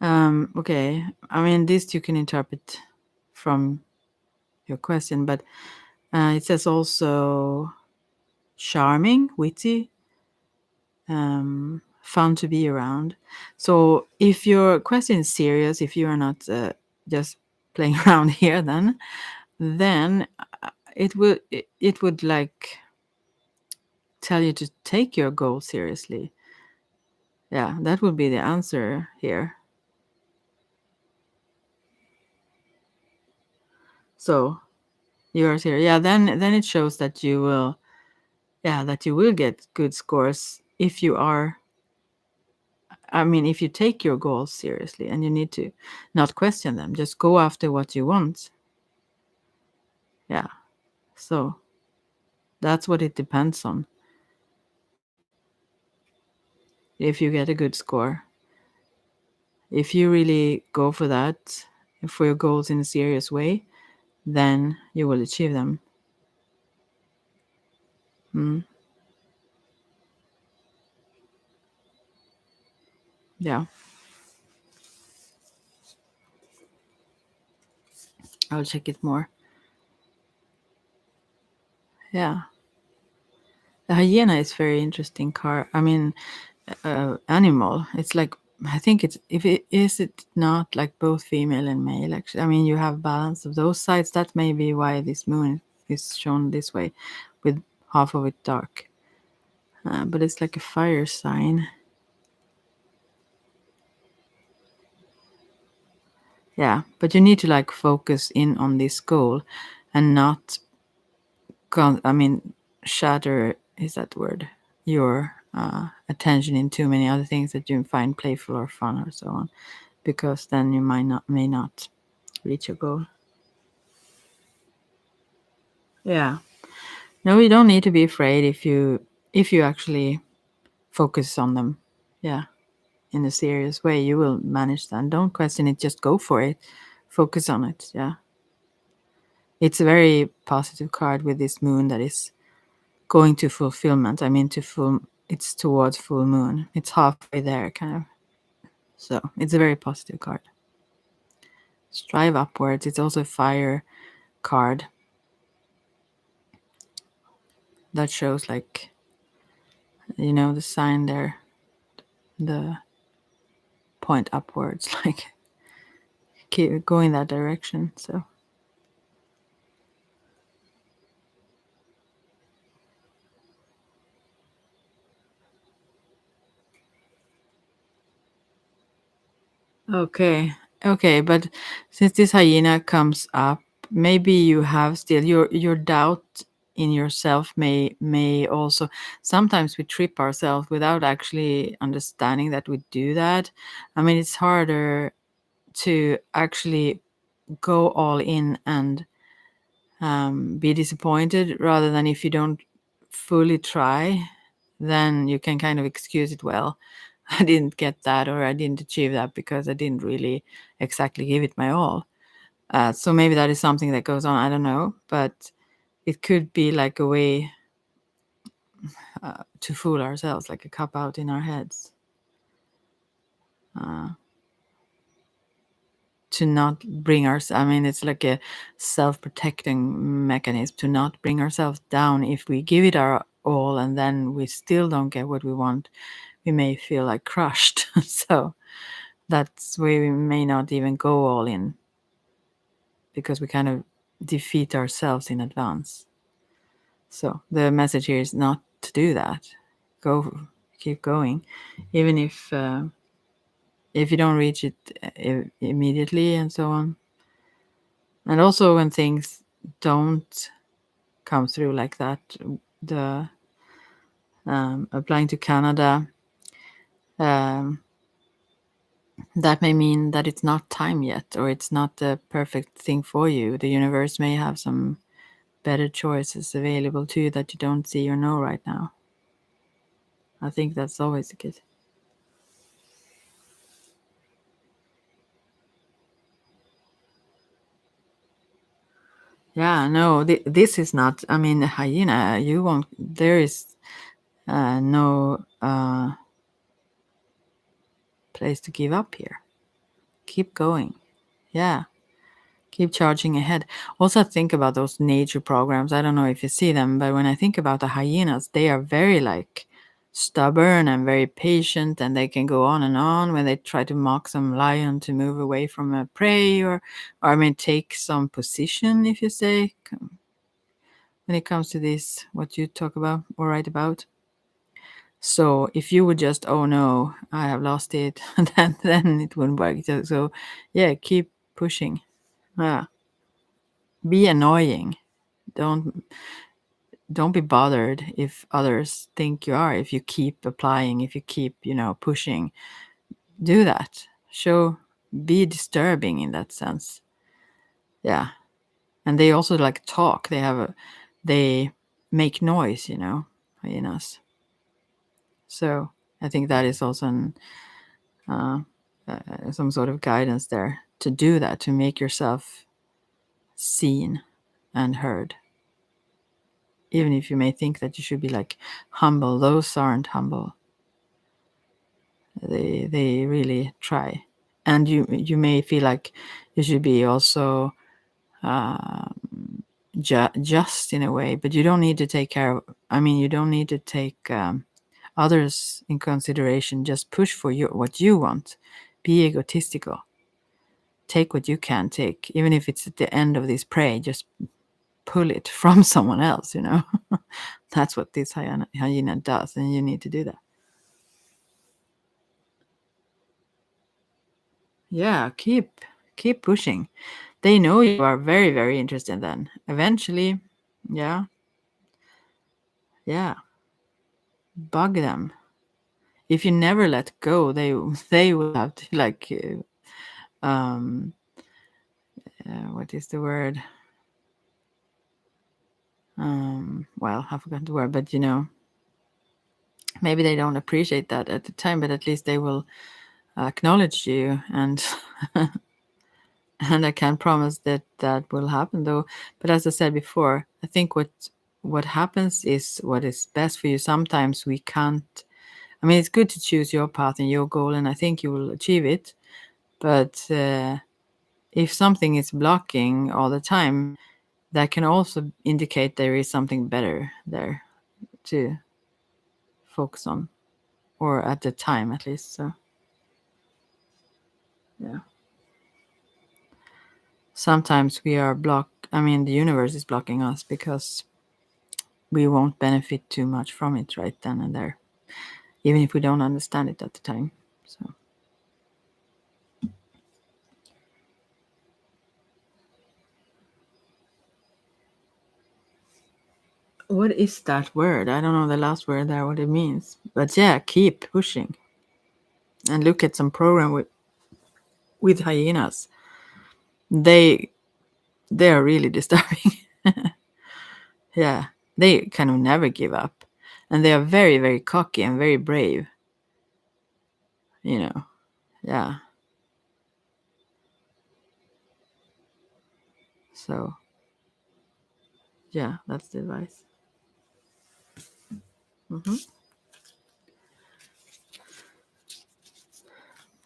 Okay, I mean, this you can interpret from your question, but it says also charming, witty, fun to be around. So if your question is serious, if you are not just playing around here, then it would like tell you to take your goal seriously. Yeah, that would be the answer here. So yours here, yeah. Then it shows that you will, yeah, that you will get good scores if you are. I mean, if you take your goals seriously and you need to not question them, just go after what you want. Yeah. So that's what it depends on. If you get a good score, if you really go for that, for your goals in a serious way, then you will achieve them. Mm. Yeah. I'll check it more. Yeah. The hyena is very interesting car. I mean, animal. It's like, I think it's, if it is it not like both female and male. Actually, I mean, you have balance of those sides. That may be why this moon is shown this way, with half of it dark. But it's like a fire sign. Yeah, but you need to like focus in on this goal, and not, I mean, shatter is that word, your attention in too many other things that you find playful or fun or so on, because then you may not reach your goal. Yeah. No, you don't need to be afraid if you actually focus on them. Yeah. In a serious way, you will manage that. Don't question it, just go for it. Focus on it. Yeah. It's a very positive card with this moon that is going to fulfillment. I mean, it's towards full moon. It's halfway there, kind of. So it's a very positive card. Strive upwards. It's also a fire card that shows, like, the sign there, the point upwards, like keep going that direction. So Okay. Okay, but since this hyena comes up, maybe you have still your doubt in yourself may also sometimes we trip ourselves without actually understanding that we do that. I mean, it's harder to actually go all in and be disappointed rather than if you don't fully try, then you can kind of excuse it. Well, I didn't get that or I didn't achieve that because I didn't really exactly give it my all. So maybe that is something that goes on. I don't know, but it could be like a way to fool ourselves, like a cop out in our heads, uh, to not bring us. I mean, it's like a self-protecting mechanism to not bring ourselves down. If we give it our all and then we still don't get what we want, we may feel like crushed. So that's where we may not even go all in because we kind of defeat ourselves in advance. So the message here is not to do that. Go, keep going, even if you don't reach it immediately and so on. And also when things don't come through like that, the applying to Canada, um, that may mean that it's not time yet or it's not the perfect thing for you. The universe may have some better choices available to you that you don't see or know right now. I think that's always good. Yeah, no, this is not. I mean, hyena. You won't. There is no place to give up here. Keep going. Yeah, keep charging ahead. Also, think about those nature programs. I don't know if you see them, but when I think about the hyenas, they are very like stubborn and very patient, and they can go on when they try to mock some lion to move away from a prey, or I mean, take some position. If you say when it comes to this, what you talk about or write about. So if you would just, oh no, I have lost it, then it wouldn't work. So yeah, keep pushing. Yeah, be annoying. Don't don't be bothered if others think you are. If you keep applying, if you keep pushing, do that. Show, be disturbing in that sense. Yeah, and they also like talk. They make noise. Hyenas. So I think that is also uh, some sort of guidance there to do that, to make yourself seen and heard. Even if you may think that you should be like humble, those aren't humble. They really try, and you may feel like you should be also just in a way, but you don't need to take care of. I mean, you don't need to take others in consideration. Just push for what you want. Be egotistical. Take what you can take, even if it's at the end of this prey. Just pull it from someone else. That's what this hyena does, and you need to do that. Yeah, keep pushing. They know you are very, very interested. Then eventually, yeah, yeah, bug them. If you never let go, they will have to like what is the word? Well, I forgot the word, but maybe they don't appreciate that at the time, but at least they will acknowledge you, and and I can't promise that that will happen though. But as I said before, I think what happens is what is best for you. Sometimes we can't. I mean, it's good to choose your path and your goal, and I think you will achieve it. But if something is blocking all the time, that can also indicate there is something better there to focus on, or at the time at least. So yeah, sometimes we are blocked. I mean, the universe is blocking us because we won't benefit too much from it right then and there, even if we don't understand it at the time. So What is that word? I don't know the last word there, what it means. But yeah, keep pushing. And look at some program with hyenas. They are really disturbing. Yeah, they kind of never give up, and they are very, very cocky and very brave. You know, yeah. So, yeah, that's the advice. Hmm.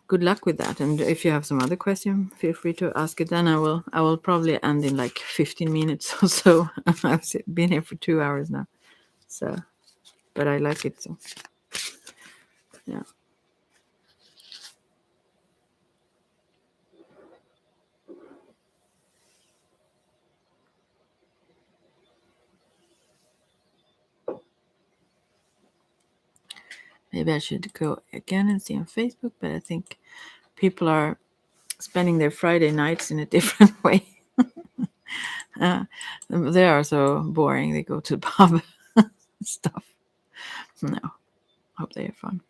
Good luck with that. And if you have some other question, feel free to ask it. Then I will probably end in like 15 minutes or so. I've been here for 2 hours now. So, but I like it. So, yeah. Maybe I should go again and see on Facebook, but I think people are spending their Friday nights in a different way. They are so boring. They go to the pub stuff. No, hope they have fun.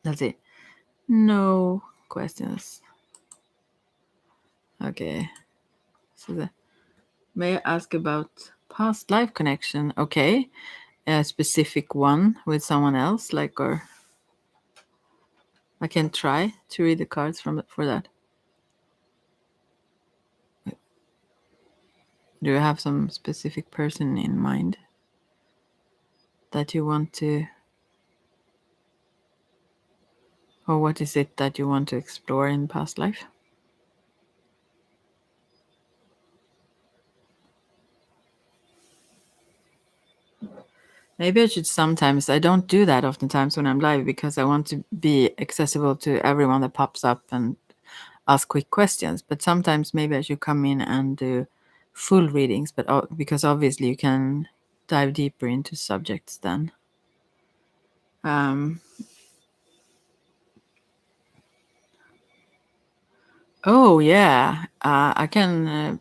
That's it. No questions. Okay. So may I ask about past life connection? Okay, a specific one with someone else, like, or I can try to read the cards for that. Do you have some specific person in mind that you want to, or what is it that you want to explore in past life? Maybe I should sometimes. I don't do that oftentimes when I'm live because I want to be accessible to everyone that pops up and ask quick questions. But sometimes maybe I should come in and do full readings. But because obviously you can dive deeper into subjects then. Um, oh yeah, I can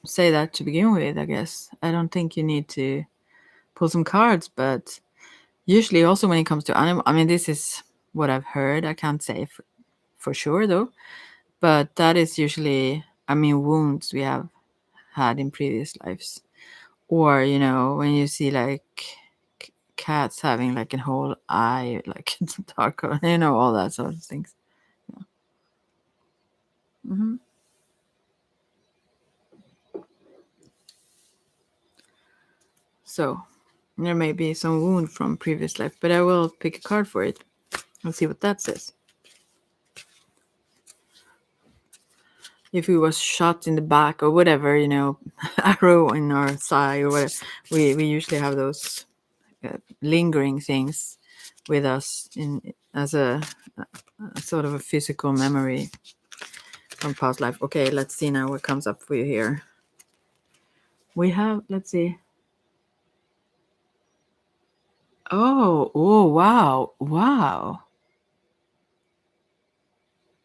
say that to begin with. I guess I don't think you need to pull some cards, but usually also when it comes to animal, I mean this is what I've heard. I can't say for sure though. But that is usually, I mean, wounds we have had in previous lives. Or, when you see like cats having like a whole eye, like it's dark, all that sort of things. Yeah. Hmm. So there may be some wound from previous life, but I will pick a card for it and see what that says. If we was shot in the back or whatever, arrow in our thigh or whatever, we usually have those lingering things with us in as a sort of a physical memory from past life. Okay, let's see now what comes up for you here. We have, let's see. Oh, wow, wow.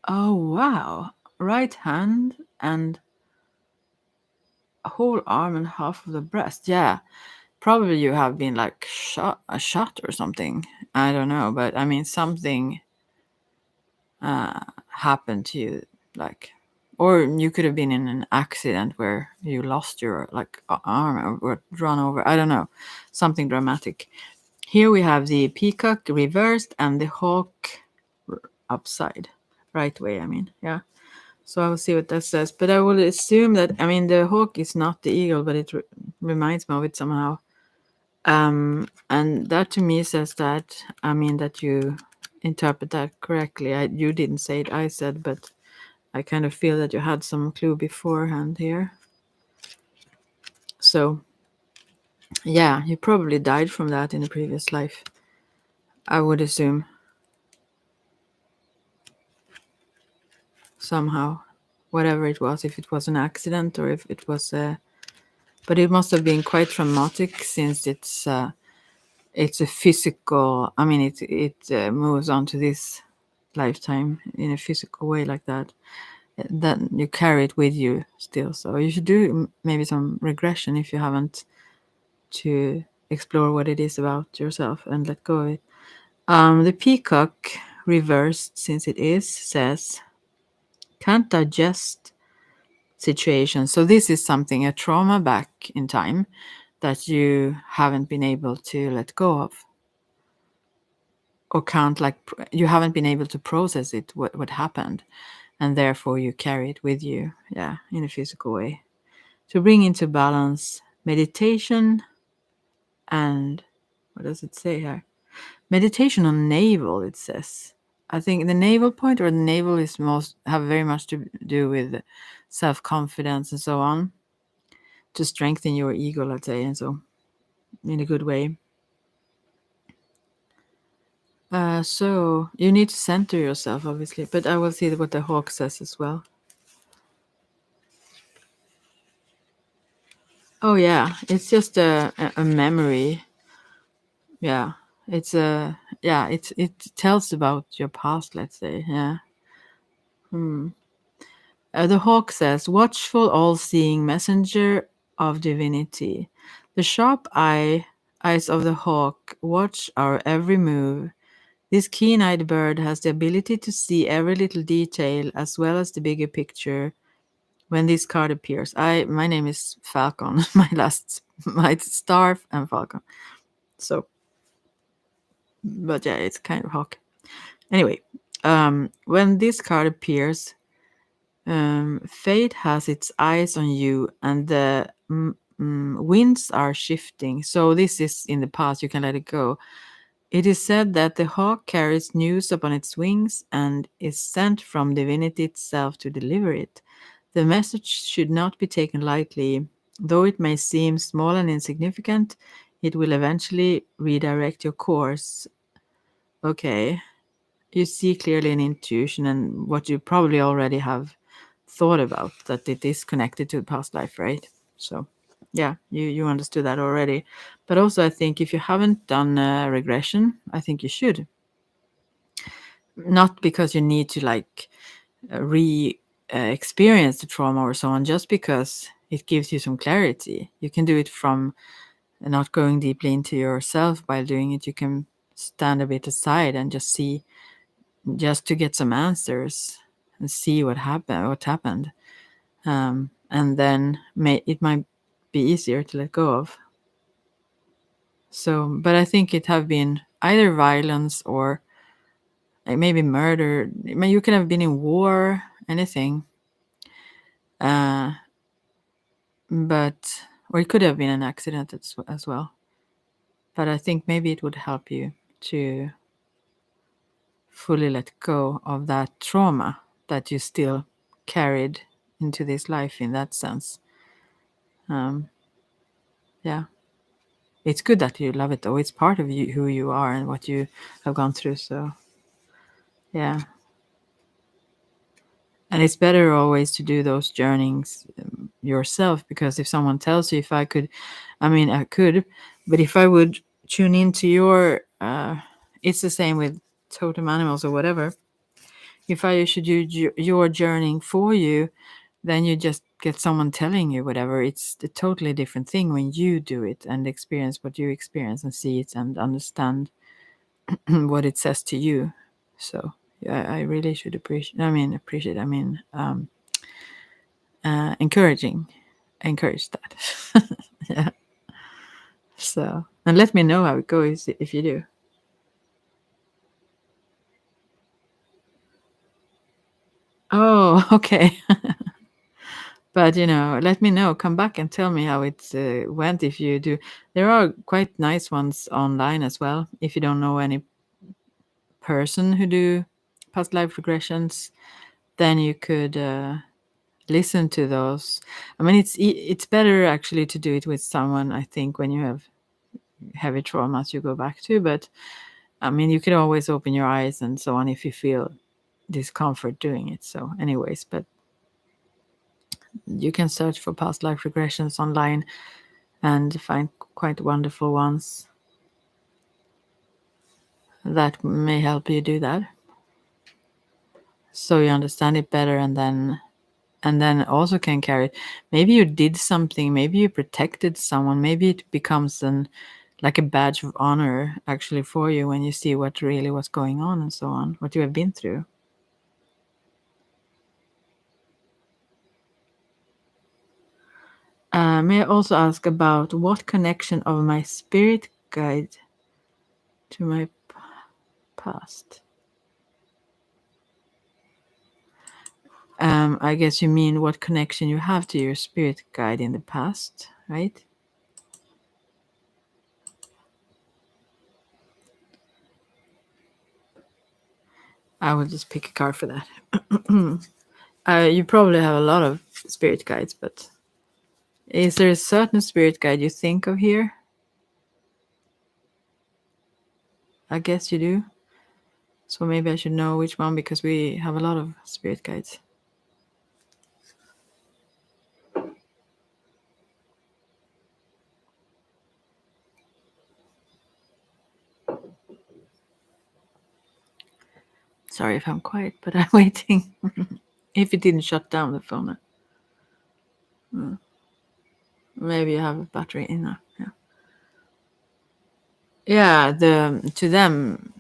Oh, wow. Right hand and a whole arm and half of the breast. Yeah, probably you have been like shot or something. I don't know, but I mean something happened to you, like, or you could have been in an accident where you lost your like arm or run over. I don't know, something dramatic. Here we have the peacock reversed and the hawk upside, right way. I mean, yeah. So I will see what that says, but I will assume that, I mean, the hawk is not the eagle, but it reminds me of it somehow. And that to me says that, I mean, that you interpret that correctly. You didn't say it, I said, but I kind of feel that you had some clue beforehand here. So, yeah, you probably died from that in a previous life, I would assume. Somehow, whatever it was, if it was an accident or if it was a. But it must have been quite traumatic since it's a physical. I mean, it moves on to this lifetime in a physical way like that. Then you carry it with you still. So you should do maybe some regression if you haven't to explore what it is about yourself and let go of it. The peacock, reversed since it is, says, can't digest situation. So this is something, a trauma back in time that you haven't been able to let go of, or can't, like, you haven't been able to process it, what happened, and therefore you carry it with you, yeah, in a physical way. To bring into balance, meditation, and what does it say here? Meditation on navel, it says. I think the navel point, or the navel, is most have very much to do with self-confidence and so on, to strengthen your ego, let's say, and so in a good way. So you need to center yourself, obviously, but I will see what the hawk says as well. Oh yeah, it's just a memory. Yeah, it's a yeah. It tells about your past, let's say. Yeah. The hawk says, "Watchful, all-seeing messenger of divinity, the sharp eyes of the hawk watch our every move. This keen-eyed bird has the ability to see every little detail as well as the bigger picture. When this card appears, my name is Falcon. My star and Falcon. So, but yeah, it's kind of hawk. Anyway, when this card appears, fate has its eyes on you, and the winds are shifting. So this is in the past. You can let it go. It is said that the hawk carries news upon its wings and is sent from divinity itself to deliver it. The message should not be taken lightly. Though it may seem small and insignificant, it will eventually redirect your course. Okay. You see clearly an intuition and what you probably already have thought about, that it is connected to the past life, right? So, yeah, you understood that already. But also, I think if you haven't done a regression, I think you should. Not because you need to like re experience the trauma or so on, just because it gives you some clarity. You can do it from not going deeply into yourself. By doing it, you can stand a bit aside and just see, just to get some answers and see what happened, and then it might be easier to let go of. So, but I think it have been either violence or maybe murder. I mean, you could have been in war, anything. Uh, but or it could have been an accident as well. But I think maybe it would help you to fully let go of that trauma that you still carried into this life in that sense. Um, yeah, it's good that you love it though. It's part of you, who you are, and what you have gone through. So, yeah. And it's better always to do those journeyings yourself, because if someone tells you, if I could, I mean, I could, but if I would tune into it's the same with totem animals or whatever. If I should do your journeying for you, then you just get someone telling you whatever. It's a totally different thing when you do it and experience what you experience and see it and understand what it says to you. So yeah, I really should appreciate. I mean, encourage that. Yeah. So, and let me know how it goes if you do. Oh, okay. But let me know. Come back and tell me how it went if you do. There are quite nice ones online as well. If you don't know any person who do past life regressions, then you could listen to those. I mean, it's better actually to do it with someone. I think when you have heavy traumas you go back to, but I mean, you can always open your eyes and so on if you feel discomfort doing it. So, anyways, but you can search for past life regressions online and find quite wonderful ones that may help you do that. So you understand it better, and then and then also can carry it. Maybe you did something, maybe you protected someone, maybe it becomes like a badge of honor actually for you when you see what really was going on and so on, what you have been through. May I also ask about what connection of my spirit guide to my past? I guess you mean what connection you have to your spirit guide in the past, right? I will just pick a card for that. You probably have a lot of spirit guides, but is there a certain spirit guide you think of here? I guess you do. So maybe I should know which one because we have a lot of spirit guides. Sorry if I'm quiet, but I'm waiting. If it didn't shut down the phone. Maybe you have a battery in there. Yeah. Yeah, to them,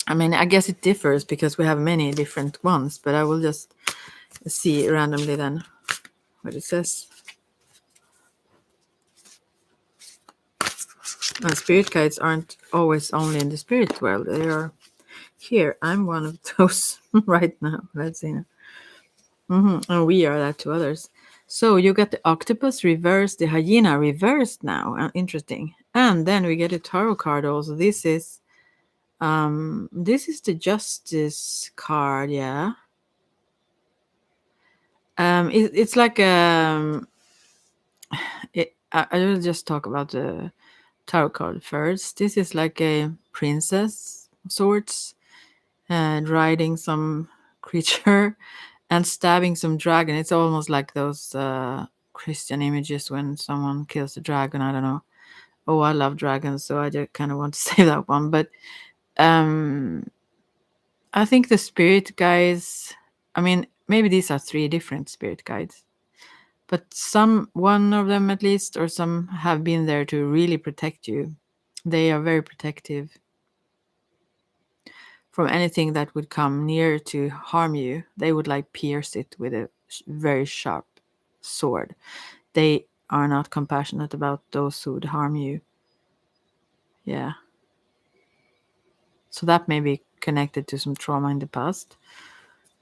I mean, I guess it differs because we have many different ones, but I will just see randomly then what it says. Spirit guides aren't always only in the spirit world. They are here. I'm one of those right now. Let's see. And we are that to others. So you got the octopus reversed, the hyena reversed now. Interesting. And then we get a tarot card also. This is the justice card, yeah. It's like I will just talk about the tarot card first. This is like a princess of sorts, and riding some creature and stabbing some dragon. It's almost like those Christian images when someone kills a dragon. I don't know. Oh, I love dragons, so I just kind of want to say that one. But I think the spirit guides, I mean, maybe these are 3 different spirit guides, but one of them at least, or some have been there to really protect you. They are very protective from anything that would come near to harm you. They would like pierce it with a very sharp sword. They are not compassionate about those who would harm you. Yeah. So that may be connected to some trauma in the past.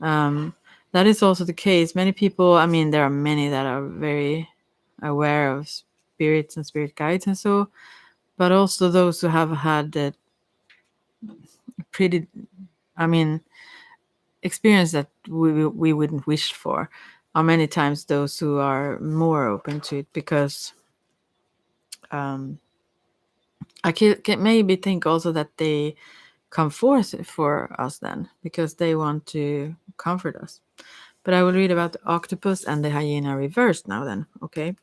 That is also the case. Many people, I mean, there are many that are very aware of spirits and spirit guides and so, but also those who have had a pretty, I mean, experience that we wouldn't wish for are many times those who are more open to it because I can maybe think also that they come forth for us then because they want to comfort us. But I will read about the octopus and the hyena reversed now then, okay?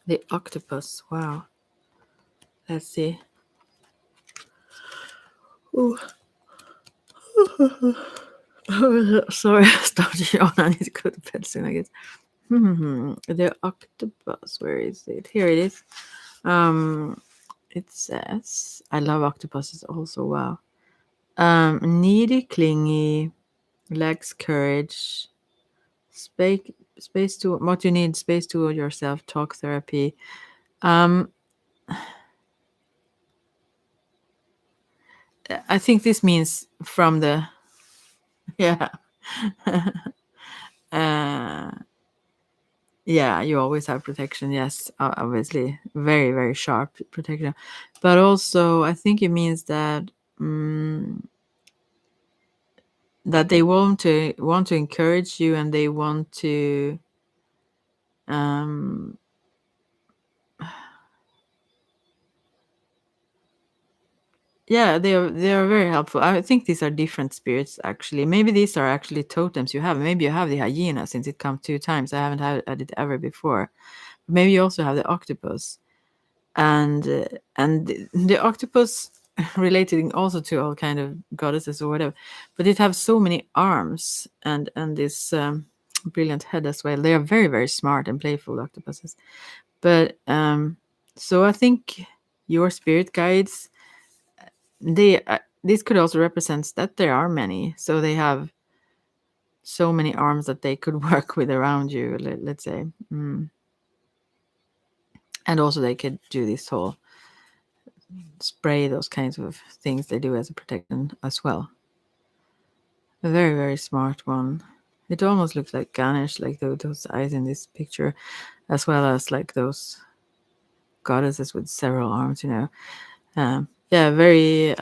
The octopus, wow. Let's see. Ooh. Sorry, I started yawn. I need to go to bed soon, I guess. The octopus, where is it? Here it is. It says, I love octopuses also, wow. Needy, clingy, lacks courage, space to what you need, space to yourself, talk therapy. I think this means from the yeah. Yeah, you always have protection. Yes, obviously, very very sharp protection, but also I think it means that that they want to encourage you and they want to yeah, they are very helpful. I think these are different spirits actually. Maybe these are actually totems you have. Maybe you have the hyena since it comes 2 times. I haven't had it ever before. Maybe you also have the octopus, and the octopus. relating also to all kind of goddesses or whatever, but it have so many arms and this brilliant head as well. They are very, very smart and playful octopuses. But so I think your spirit guides, they this could also represent that there are many, so they have so many arms that they could work with around you, let's say. And also they could do this whole spray, those kinds of things they do as a protection as well. A very, very smart one. It almost looks like Ganesh, like those eyes in this picture, as well as like those goddesses with several arms, you know. Yeah, very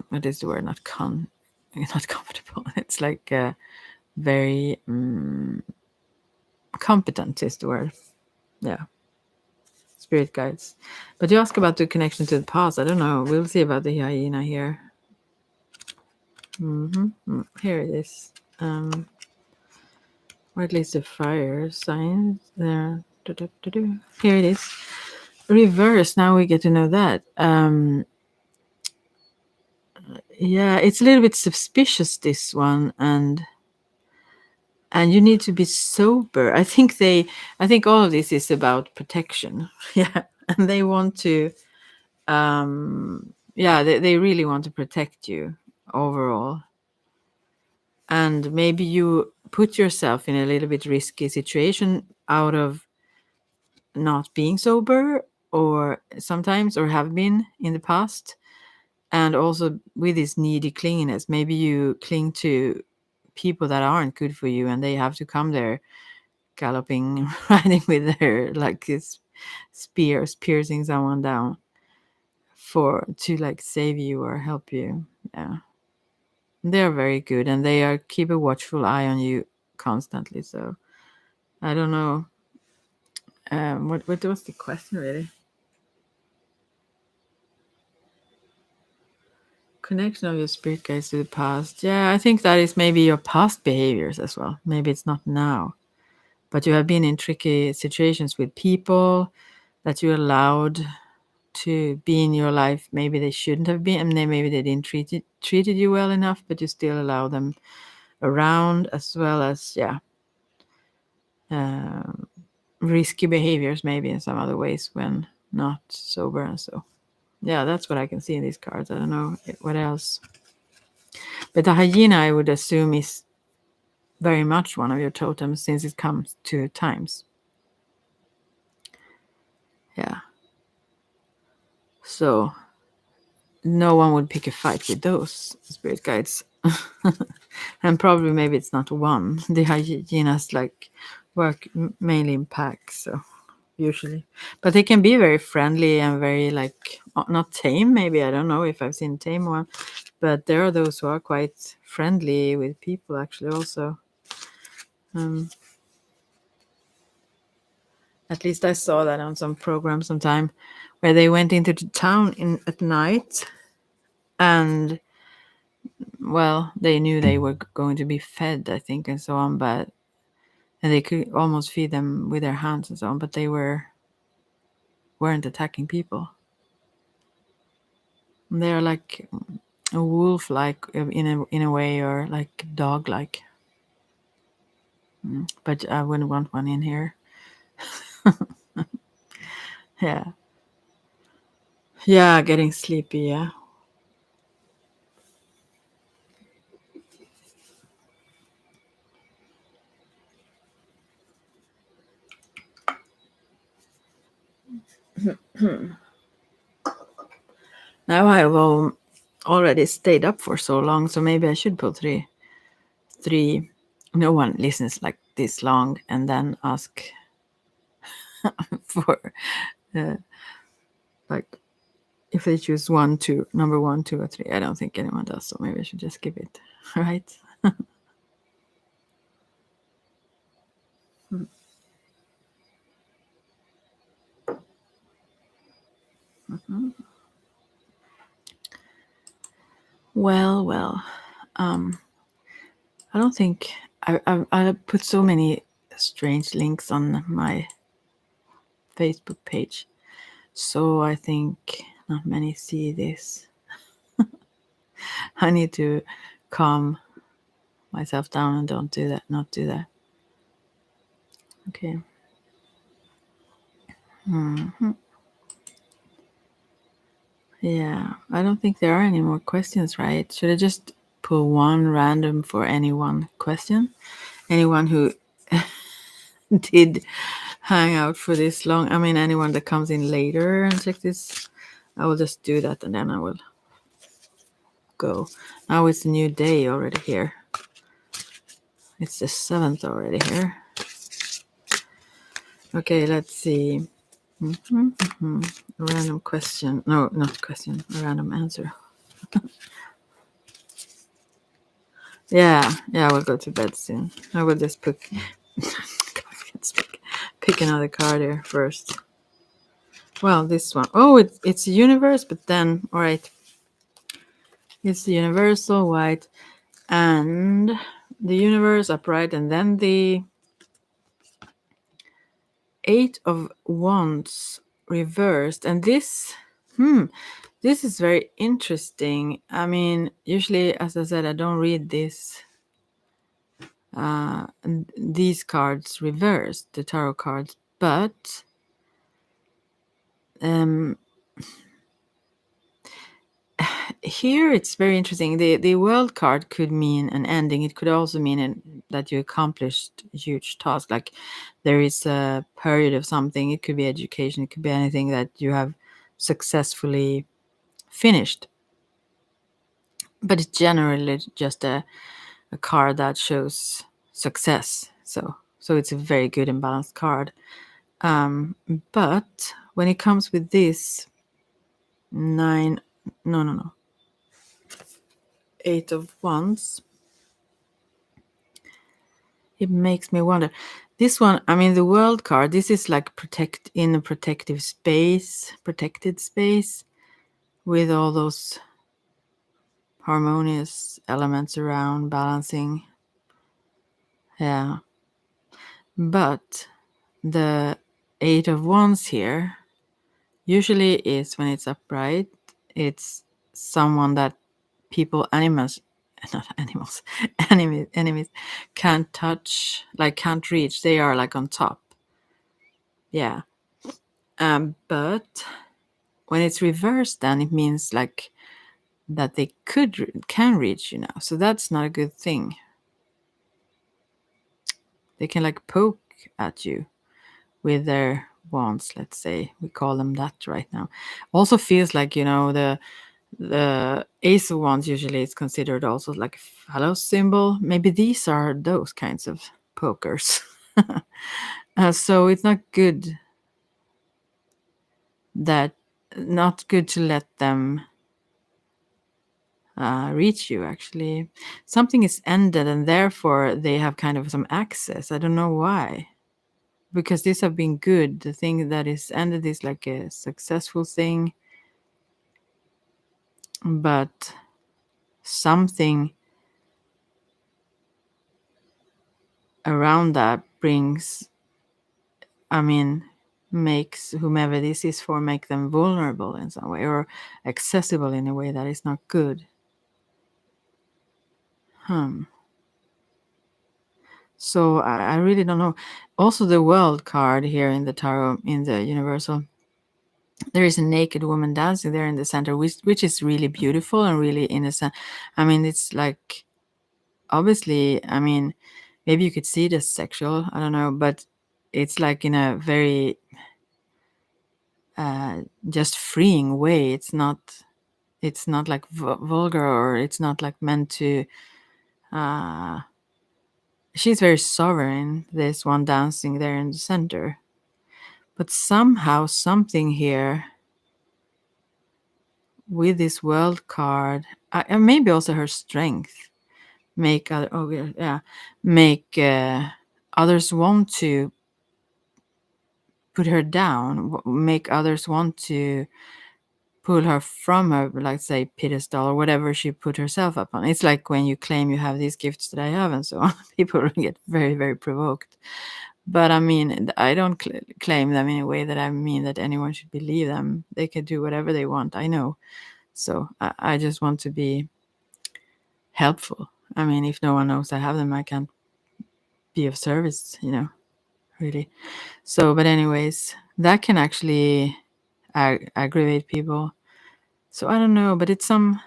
what is the word? Not comfortable. It's like very competent is the word. Yeah. Spirit guides. But you ask about the connection to the past. I don't know. We'll see about the hyena here. Here it is. Or at least the fire sign there. Here it is. Reverse. Now we get to know that. Yeah, it's a little bit suspicious, this one, and you need to be sober. I think all of this is about protection. Yeah, and they want to they really want to protect you overall. And maybe you put yourself in a little bit risky situation out of not being sober, or sometimes, or have been in the past. And also with this needy clinginess, maybe you cling to people that aren't good for you, and they have to come there galloping, riding with their like this spears, piercing someone down to like save you or help you. Yeah, they're very good, and they are keep a watchful eye on you constantly. So I don't know. What was the question really? Connection of your spirit guides to the past. Yeah, I think that is maybe your past behaviors as well. Maybe it's not now, but you have been in tricky situations with people that you allowed to be in your life. Maybe they shouldn't have been, and maybe they didn't treated you well enough, but you still allow them around, as well as risky behaviors maybe in some other ways when not sober. And so yeah, that's what I can see in these cards. I don't know what else, but the hyena I would assume is very much one of your totems, since it comes 2 times. Yeah, so no one would pick a fight with those spirit guides. And probably maybe it's not one. The hyenas like work mainly in packs, so usually, but they can be very friendly and very like not tame. Maybe, I don't know if I've seen tame one, but there are those who are quite friendly with people actually also. At least I saw that on some program sometime, where they went into the town at night, and well, they knew they were going to be fed, I think, and so on, but and they could almost feed them with their hands and so on, but they weren't attacking people. They're like a wolf, like in a way, or like dog, like. But I wouldn't want one in here. Yeah. Yeah, getting sleepy. Yeah. Now I've already stayed up for so long, so maybe I should pull three. No one listens like this long and then ask for like if they choose number 1, 2, or 3. I don't think anyone does, so maybe I should just give it. Right. Well. I don't think I put so many strange links on my Facebook page. So I think not many see this. I need to calm myself down and not do that. Okay. Yeah, I don't think there are any more questions, right? Should I just pull one random for any one question? Anyone who did hang out for this long? I mean, anyone that comes in later and check this, I will just do that and then I will go. Now it's a new day already here. It's the 7th already here. Okay, let's see. A random question. No, not question. A random answer. Yeah, we'll go to bed soon. I will just pick another card here first. Well, this one. Oh, it's a universe, but then, all right. It's the universal white and the universe upright, and then the 8 of Wands reversed. And this is very interesting. I mean, usually, as I said, I don't read this. These cards reversed, the tarot cards, but here it's very interesting. The world card could mean an ending. It could also mean that you accomplished a huge task, like there is a period of something. It could be education, it could be anything that you have successfully finished, but it's generally just a card that shows success. So it's a very good and balanced card. But when it comes with this 8 of Wands, it makes me wonder. This one, I mean, the world card, this is like in a protected space with all those harmonious elements around, balancing. Yeah. But the 8 of Wands here usually is, when it's upright, it's someone that enemies can't touch, like can't reach. They are like on top. Yeah. But when it's reversed, then it means like that they can reach you now. So that's not a good thing. They can like poke at you with their wands, let's say. We call them that right now. Also feels like, the Ace of Wands usually is considered also like a phallus symbol. Maybe these are those kinds of pokers. So it's not good to let them reach you, actually. Something is ended and therefore they have kind of some access. I don't know why. Because these have been good. The thing that is ended is like a successful thing. But something around that makes whomever this is for, make them vulnerable in some way or accessible in a way that is not good. So I really don't know. Also, the world card here in the tarot, in the universal, there is a naked woman dancing there in the center, which is really beautiful and really innocent. I mean, it's like, obviously, I mean, maybe you could see it as sexual, I don't know, but it's like in a very just freeing way. It's not like vulgar, or it's not like meant to she's very sovereign, this one dancing there in the center. But somehow something here with this world card, and maybe also her strength, make others want to put her down, make others want to pull her from her, like say, pedestal or whatever she put herself up on. It's like when you claim you have these gifts that I have and so on. People get very, very provoked. But I mean, I don't claim them in a way that I mean that anyone should believe them. They can do whatever they want. I know. So I just want to be helpful. I mean, if no one knows I have them, I can't be of service, really. So, but anyways, that can actually aggravate people. So I don't know, but it's some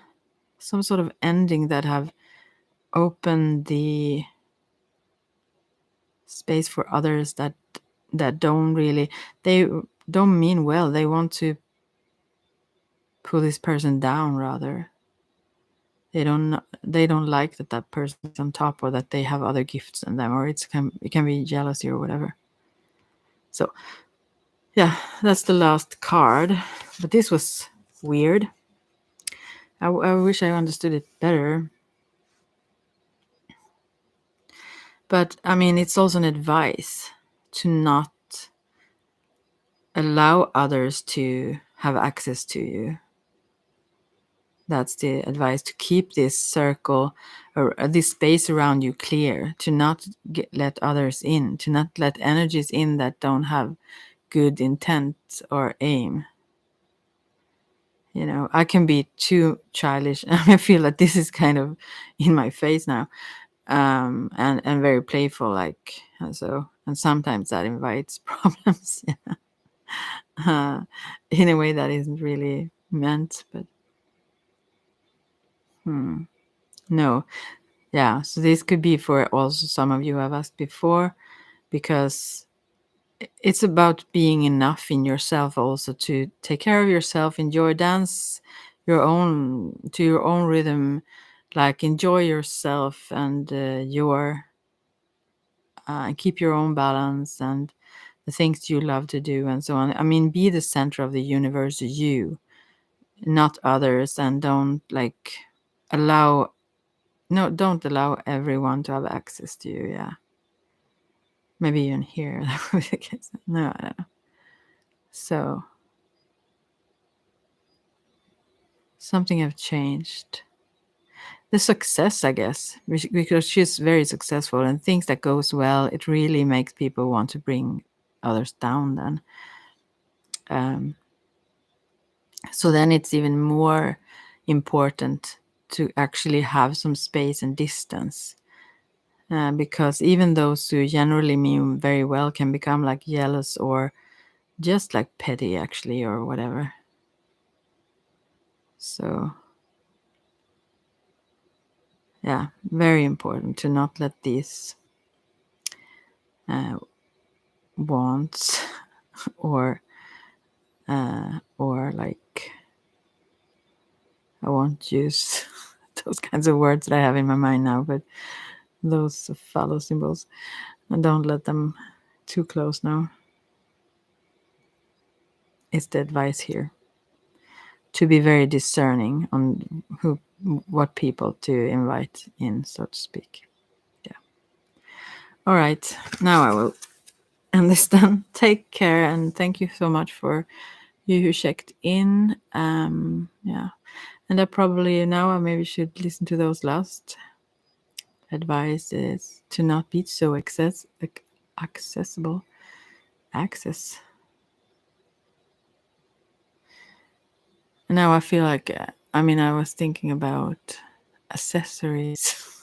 sort of ending that have opened the space for others that don't really, they don't mean well. They want to pull this person down rather. They don't like that person is on top, or that they have other gifts than them, or it can be jealousy or whatever. So yeah, that's the last card. But this was weird. I wish I understood it better. But I mean, it's also an advice to not allow others to have access to you. That's the advice, to keep this circle or this space around you clear, to not let others in, to not let energies in that don't have good intent or aim. I can be too childish. I feel that this is kind of in my face now, and very playful, like, and sometimes that invites problems. In a way that isn't really meant, but no. Yeah, so this could be for also some of you who have asked before, because it's about being enough in yourself also, to take care of yourself, enjoy, dance to your own rhythm, like enjoy yourself, and keep your own balance and the things you love to do and so on. I mean, be the center of the universe, you, not others, and don't allow no don't allow everyone to have access to you. Yeah, maybe even here. That would be the case. No, I don't know. So something have changed. The success, I guess, because she's very successful, and things that goes well, it really makes people want to bring others down then. So then it's even more important to actually have some space and distance, because even those who generally mean very well can become like jealous, or just like petty actually, or whatever. So yeah, very important to not let these wants or like, I won't use those kinds of words that I have in my mind now, but those follow symbols, and don't let them too close now. It's the advice here, to be very discerning on what people to invite in, so to speak. Yeah. All right, now I will end this then. Take care, and thank you so much for you who checked in. Yeah, and I probably now I maybe should listen to those last advices, to not be so accessible. Access. And now I feel like, I mean, I was thinking about accessories.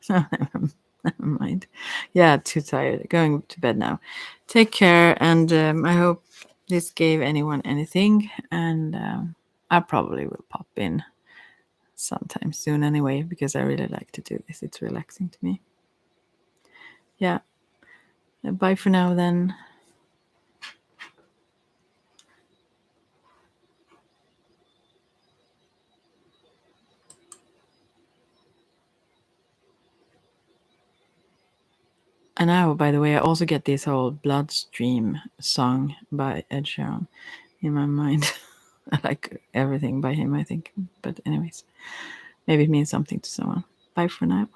Never mind. Yeah, too tired. Going to bed now. Take care, and I hope this gave anyone anything. And I probably will pop in sometime soon anyway, because I really like to do this. It's relaxing to me. Yeah. Bye for now then. And now, by the way, I also get this whole Bloodstream song by Ed Sheeran in my mind. I like everything by him, I think. But anyways, maybe it means something to someone. Bye for now.